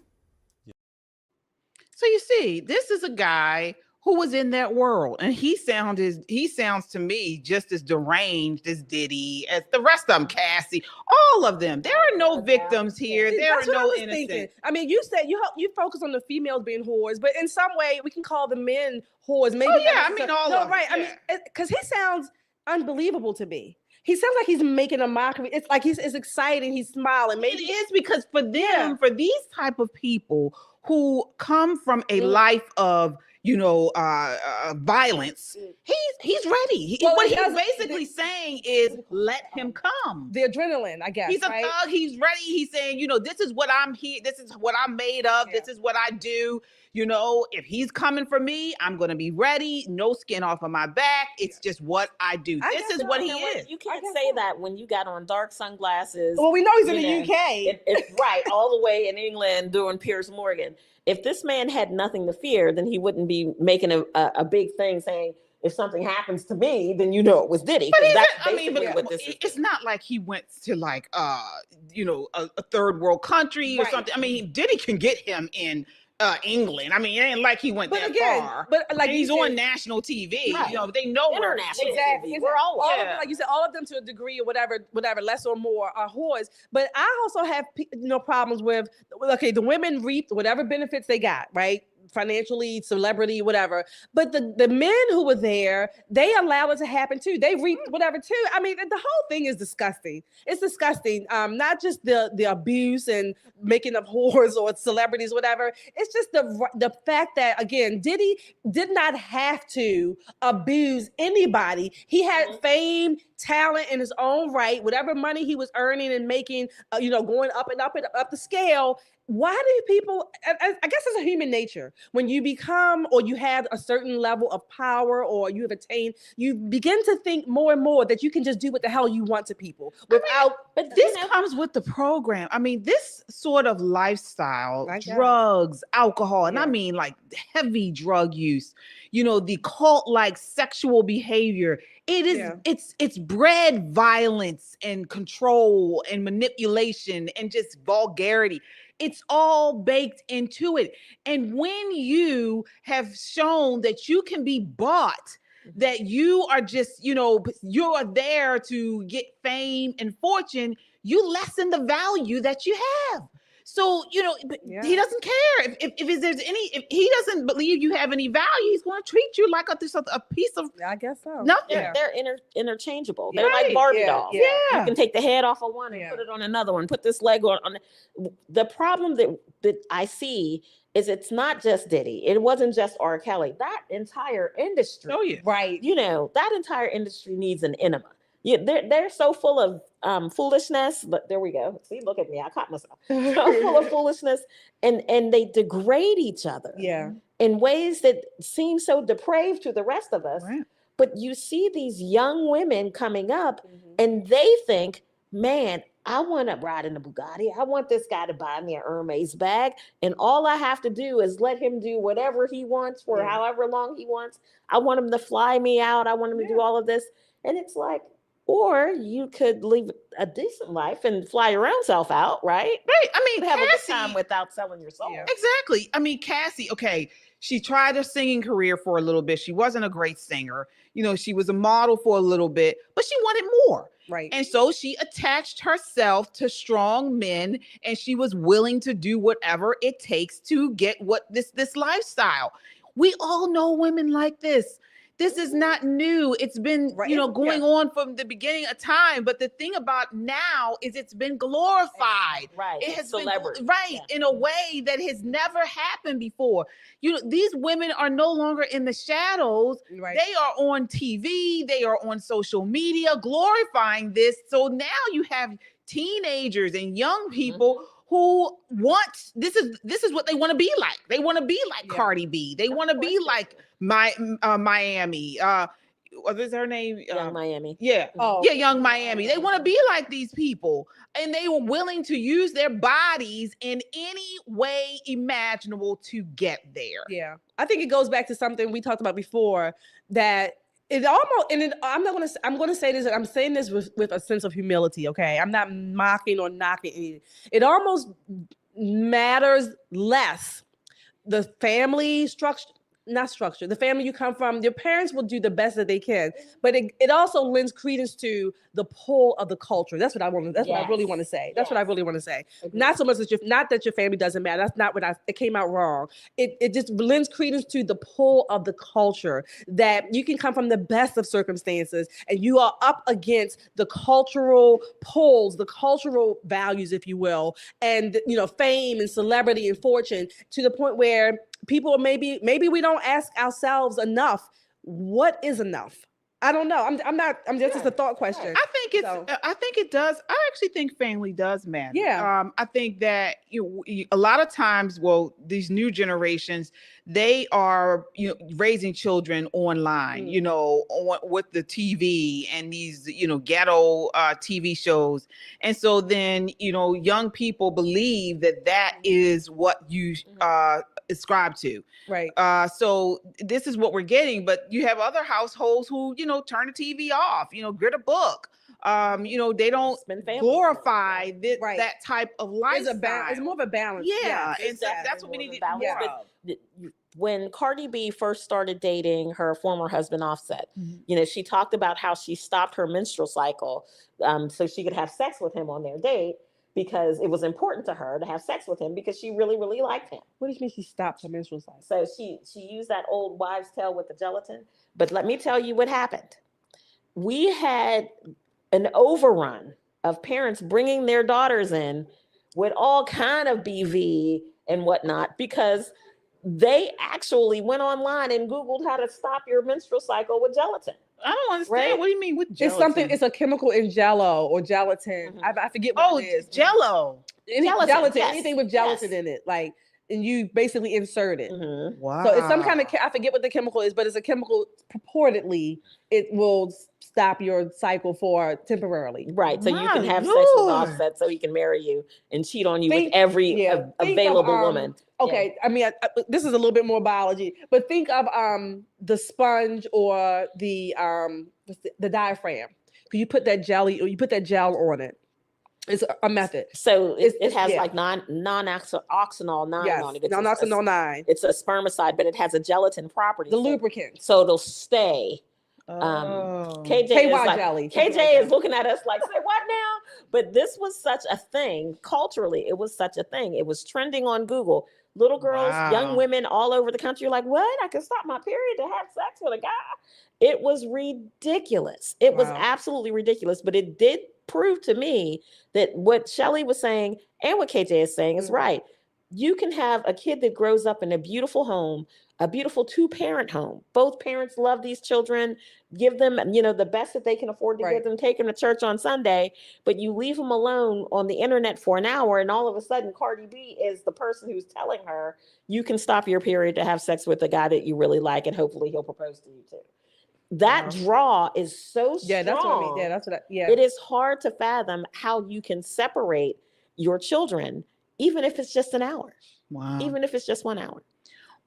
So you see, this is a guy who was in that world. And he sounds to me just as deranged as Diddy, as the rest of them, Cassie, all of them. There are no victims here. There are no innocent. Thinking. I mean, you said you focus on the females being whores, but in some way we can call the men whores. Maybe I mean, all of them. Right. Yeah. I mean, because he sounds unbelievable to me. He sounds like he's making a mockery. It's like it's exciting. He's smiling. Maybe it is, because for them, for these type of people who come from a life of violence, he's ready. What he's basically saying is, let him come. The adrenaline, I guess. He's a thug. He's ready. He's saying, this is what I'm here. This is what I'm made of. Yeah. This is what I do. If he's coming for me, I'm going to be ready. No skin off of my back. It's just what I do. This is what he is. You can't say that when you got on dark sunglasses. Well, we know he's in the UK. It's right, all the way in England doing Piers Morgan. If this man had nothing to fear, then he wouldn't be making a big thing saying, if something happens to me, then it was Diddy. It's not like he went to a third world country or something. I mean, Diddy can get him in England. I mean, it ain't like he went far. But like he's on national TV. Right. They know international. Exactly. We're all of them, like you said, all of them to a degree or whatever, less or more are whores. But I also have problems with the women reaped whatever benefits they got, right? Financially, celebrity, whatever. But the men who were there, they allowed it to happen too. They reaped whatever too. I mean, the whole thing is disgusting. It's disgusting. Not just the abuse and making of whores or celebrities, whatever. It's just the fact that, again, Diddy did not have to abuse anybody. He had fame, talent in his own right, whatever money he was earning and making, going up and up the scale. Why do people, I guess it's a human nature, when you become or you have a certain level of power or you have attained, you begin to think more and more that you can just do what the hell you want to people without. But this comes with the program. I mean, this sort of lifestyle, drugs, alcohol, and I mean like heavy drug use, the cult-like sexual behavior. It is, it's bred violence and control and manipulation and just vulgarity. It's all baked into it. And when you have shown that you can be bought, that you are just, you are there to get fame and fortune, you lessen the value that you have. So, he doesn't care if he doesn't believe you have any value, he's going to treat you like a piece of, I guess so. Nothing. They're interchangeable. They're like Barbie dolls. Yeah. You can take the head off of one and put it on another one, put this leg on. The problem that I see is it's not just Diddy. It wasn't just R. Kelly. That entire industry. Oh, yeah. Right. That entire industry needs an enema. They're so full of foolishness, but there we go. See, look at me. I caught myself. So full of foolishness, and they degrade each other in ways that seem so depraved to the rest of us. Right. But you see these young women coming up and they think, man, I want to ride in a Bugatti. I want this guy to buy me an Hermes bag. And all I have to do is let him do whatever he wants for however long he wants. I want him to fly me out. I want him to do all of this. And it's like, or you could live a decent life and fly your own self out, right? Right. I mean, have a good time without selling your soul. Exactly. I mean, Cassie, okay, she tried her singing career for a little bit. She wasn't a great singer. She was a model for a little bit, but she wanted more. Right. And so she attached herself to strong men, and she was willing to do whatever it takes to get this lifestyle. We all know women like this. This is not new. It's been, going on from the beginning of time. But the thing about now is it's been glorified. Right. It has celebrity. been in a way that has never happened before. These women are no longer in the shadows. Right. They are on TV. They are on social media glorifying this. So now you have teenagers and young people who want this is what they want to be like. They want to be like Cardi B. They want to be like Miami. What is her name? Young Miami. Yeah. Young Miami. They want to be like these people, and they were willing to use their bodies in any way imaginable to get there. Yeah, I think it goes back to something we talked about before, that it almost, and I'm going to say this, and I'm saying this with a sense of humility, okay? I'm not mocking or knocking anything. It almost matters less the family structure, not structure, the family you come from, your parents will do the best that they can, but it also lends credence to the pull of the culture. That's what I want. That's what I really want to say. That's what I really want to say. Not so much that not that your family doesn't matter. That's not what it came out wrong. It just lends credence to the pull of the culture, that you can come from the best of circumstances and you are up against the cultural pulls, the cultural values, if you will, and fame and celebrity and fortune, to the point where people maybe we don't ask ourselves enough, what is enough? I don't know. I'm just a thought question. I think it does. I actually think family does matter. Yeah. I think that a lot of times, these new generations, they are raising children online, with the TV and these ghetto TV shows, and so then young people believe that is what you ascribe to. Right. So this is what we're getting, but you have other households who turn the TV off, get a book. They don't glorify that type of lifestyle. It's more of a balance. Yeah, Yes, and that's what we need to balance. more But of. when Cardi B first started dating her former husband Offset, she talked about how she stopped her menstrual cycle so she could have sex with him on their date, because it was important to her to have sex with him because she really, really liked him. What do you mean she stopped her menstrual cycle? So she used that old wives' tale with the gelatin. But let me tell you what happened. We had an overrun of parents bringing their daughters in with all kind of BV and whatnot, because they actually went online and Googled how to stop your menstrual cycle with gelatin. I don't understand. Right? What do you mean with gelatin? It's a chemical in Jello or gelatin. I forget what it is. Jello. Gelatin. Yes. Anything with gelatin in it, and you basically insert it. Wow. So it's some kind of, I forget what the chemical is, but it's a chemical, purportedly, it will stop your cycle for temporarily. Right. So you can have sex with Offset so he can marry you and cheat on you with every available woman. Okay. I mean, this is a little bit more biology, but think of the sponge or the diaphragm. You put that gel on it. It's a method. So it has like non-oxynol 9 on it. Non-oxynol 9. It's a spermicide, but it has a gelatin property. The lubricant. So it'll stay. KJ is looking at us like, say what now? But this was such a thing. Culturally, it was such a thing. It was trending on Google. Little girls, young women all over the country are like, what? I can stop my period to have sex with a guy. It was ridiculous. It was absolutely ridiculous. But it did prove to me that what Shelley was saying and what KJ is saying is right. You can have a kid that grows up in a beautiful home, a beautiful 2-parent home. Both parents love these children, give them, the best that they can afford to give them, take them to church on Sunday, but you leave them alone on the internet for an hour, and all of a sudden Cardi B is the person who's telling her, you can stop your period to have sex with a guy that you really like, and hopefully he'll propose to you too. That draw is so strong. Yeah, that's what I mean. Yeah, that's what It is hard to fathom how you can separate your children, even if it's just an hour. Wow. Even if it's just 1 hour.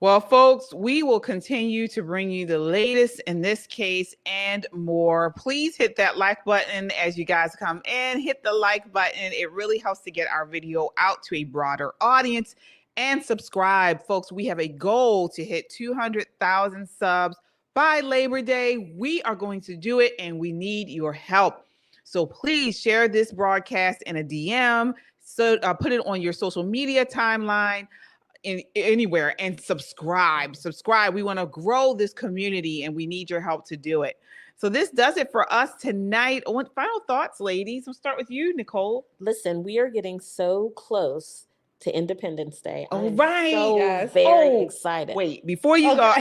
Well, folks, we will continue to bring you the latest in this case and more. Please hit that like button as you guys come in. Hit the like button. It really helps to get our video out to a broader audience. And subscribe, folks. We have a goal to hit 200,000 subs by Labor Day. We are going to do it, and we need your help. So please share this broadcast in a DM. So put it on your social media timeline, anywhere, and subscribe. We want to grow this community, and we need your help to do it. So this does it for us tonight. Final thoughts, ladies. We'll start with you, Nicole. Listen, we are getting so close to Independence Day. Oh, right. So very excited. Wait, before you go,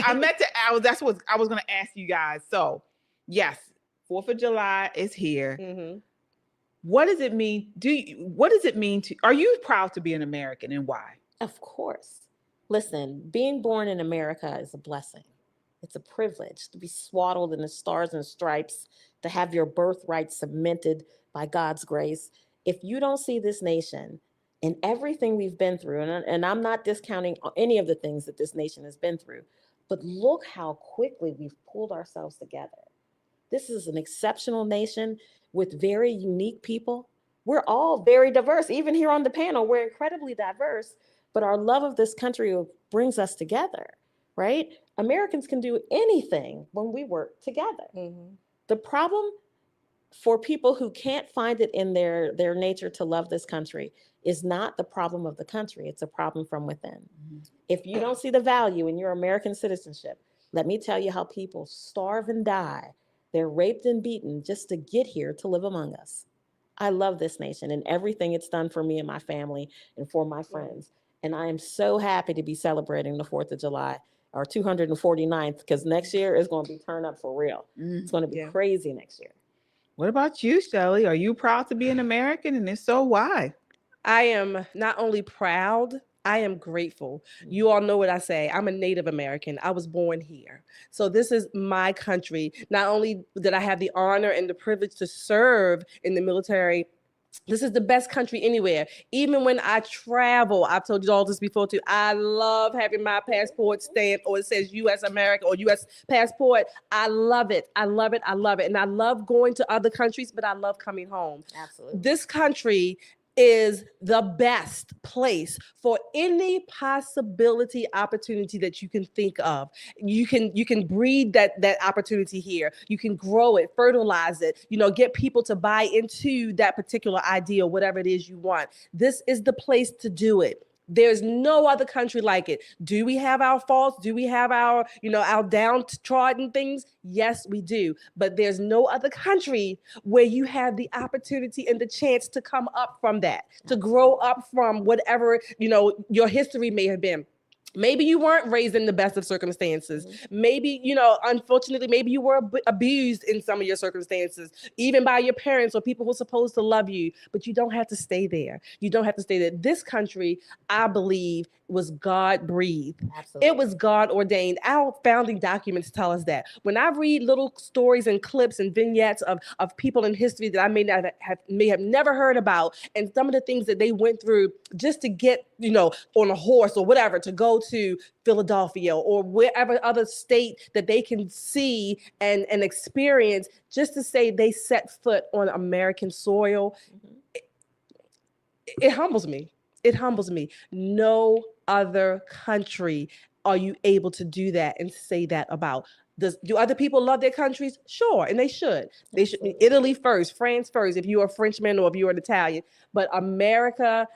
that's what I was going to ask you guys. So yes, 4th of July is here. Mm-hmm. What does it mean? Are you proud to be an American, and why? Of course. Listen, being born in America is a blessing. It's a privilege to be swaddled in the stars and stripes, to have your birthright cemented by God's grace. If you don't see this nation and everything we've been through, and I'm not discounting any of the things that this nation has been through, but look how quickly we've pulled ourselves together. This is an exceptional nation with very unique people. We're all very diverse. Even here on the panel, we're incredibly diverse, but our love of this country brings us together. right? Americans can do anything when we work together. The problem for people who can't find it in their nature to love this country is not the problem of the country. It's a problem from within. If you don't see the value in your American citizenship, let me tell you how people starve and die. They're raped and beaten just to get here to live among us. I love this nation and everything it's done for me and my family and for my friends. And I am so happy to be celebrating the 4th of July, our 249th, because next year is going to be turned up for real. It's going to be crazy next year. What about you, Shelley? Are you proud to be an American? And if so, why? I am not only proud, I am grateful. You all know what I say. I'm a Native American. I was born here. So this is my country. Not only did I have the honor and the privilege to serve in the military, this is the best country anywhere. Even when I travel, I've told you all this before too, I love having my passport stamped or it says U.S. America or U.S. passport. I love it. I love it. I love it. And I love going to other countries, but I love coming home. Absolutely. This country is the best place for any possibility, opportunity that you can think of. You can breed that opportunity here. You can grow it, fertilize it, get people to buy into that particular idea, whatever it is you want. This is the place to do it. There's no other country like it. Do we have our faults? Do we have our, our downtrodden things? Yes, we do. But there's no other country where you have the opportunity and the chance to come up from that, to grow up from whatever, your history may have been. Maybe you weren't raised in the best of circumstances. Maybe, unfortunately, maybe you were abused in some of your circumstances, even by your parents or people who are supposed to love you, but you don't have to stay there. You don't have to stay there. This country, I believe, was God-breathed. Absolutely. It was God-ordained. Our founding documents tell us that. When I read little stories and clips and vignettes of people in history that I may have never heard about, and some of the things that they went through just to get, on a horse or whatever, to go to Philadelphia or wherever other state that they can see and experience, just to say they set foot on American soil, it humbles me. It humbles me. No other country are you able to do that and say that about. Do other people love their countries? Sure, and they should. They should. Italy first, France first, if you're a Frenchman or if you're an Italian. But America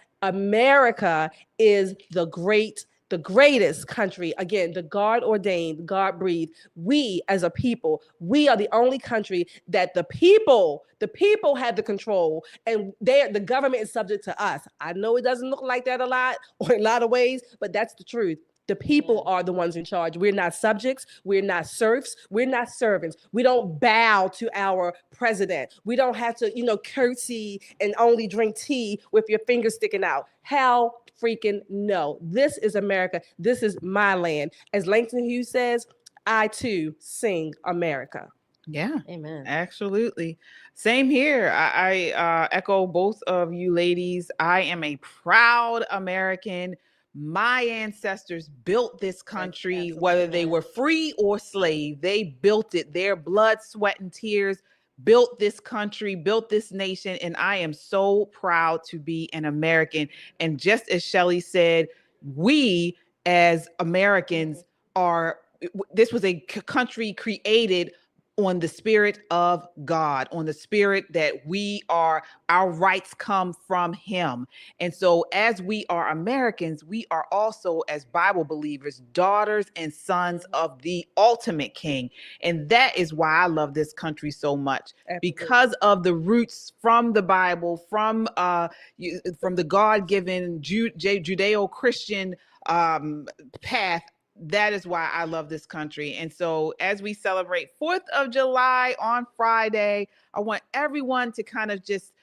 is the greatest country. Again, the God-ordained, God-breathed. We as a people, we are the only country that the people have the control, and the government is subject to us. I know it doesn't look like that a lot or in a lot of ways, but that's the truth. The people are the ones in charge. We're not subjects. We're not serfs. We're not servants. We don't bow to our president. We don't have to, curtsy and only drink tea with your fingers sticking out. Hell freaking no. This is America. This is my land. As Langston Hughes says, I too sing America. Yeah. Amen. Absolutely. Same here. I echo both of you ladies. I am a proud American. My ancestors built this country, whether they were free or slave. They built it. Their blood, sweat, and tears built this country, built this nation. And I am so proud to be an American. And just as Shelley said, we as Americans this was a country created on the spirit of God, on the spirit that our rights come from him. And so as we are Americans, we are also, as Bible believers, daughters and sons of the ultimate King. And that is why I love this country so much. Absolutely. Because of the roots from the Bible, from the God-given Judeo-Christian path. That is why I love this country. And so as we celebrate 4th of July on Friday, I want everyone to kind of just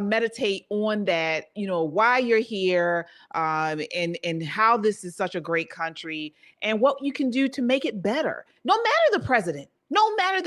meditate on that, why you're here, and how this is such a great country and what you can do to make it better. No matter the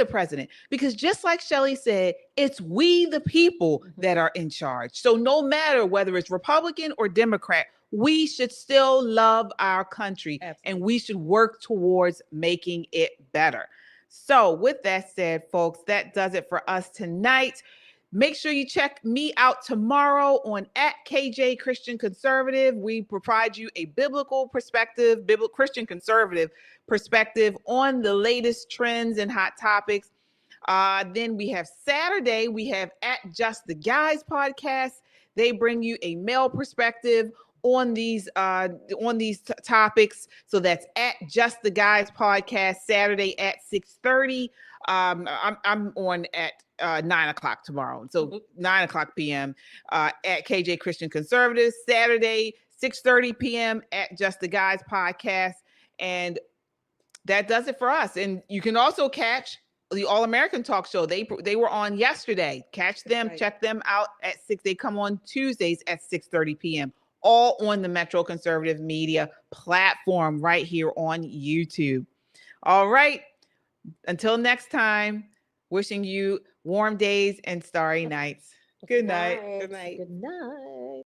president, because just like Shelley said, it's we the people that are in charge. So no matter whether it's Republican or Democrat, we should still love our country. Absolutely. And we should work towards making it better. So with that said, folks, that does it for us tonight. Make sure you check me out tomorrow on @KJ Christian Conservative. We provide you a biblical perspective, Christian conservative perspective on the latest trends and hot topics. Then we have Saturday, we have @Just the Guys podcast. They bring you a male perspective on these topics. So that's @Just the Guys podcast, Saturday at 6:30. I'm on at 9 o'clock tomorrow. So 9 o'clock p.m. @KJ Christian Conservative, Saturday, 6:30 p.m. @Just the Guys podcast. And that does it for us. And you can also catch the All American Talk Show. They were on yesterday. Catch them, check them out at 6. They come on Tuesdays at 6:30 p.m. All on the Metro Conservative Media platform right here on YouTube. All right. Until next time, wishing you warm days and starry nights. Good night. Good night.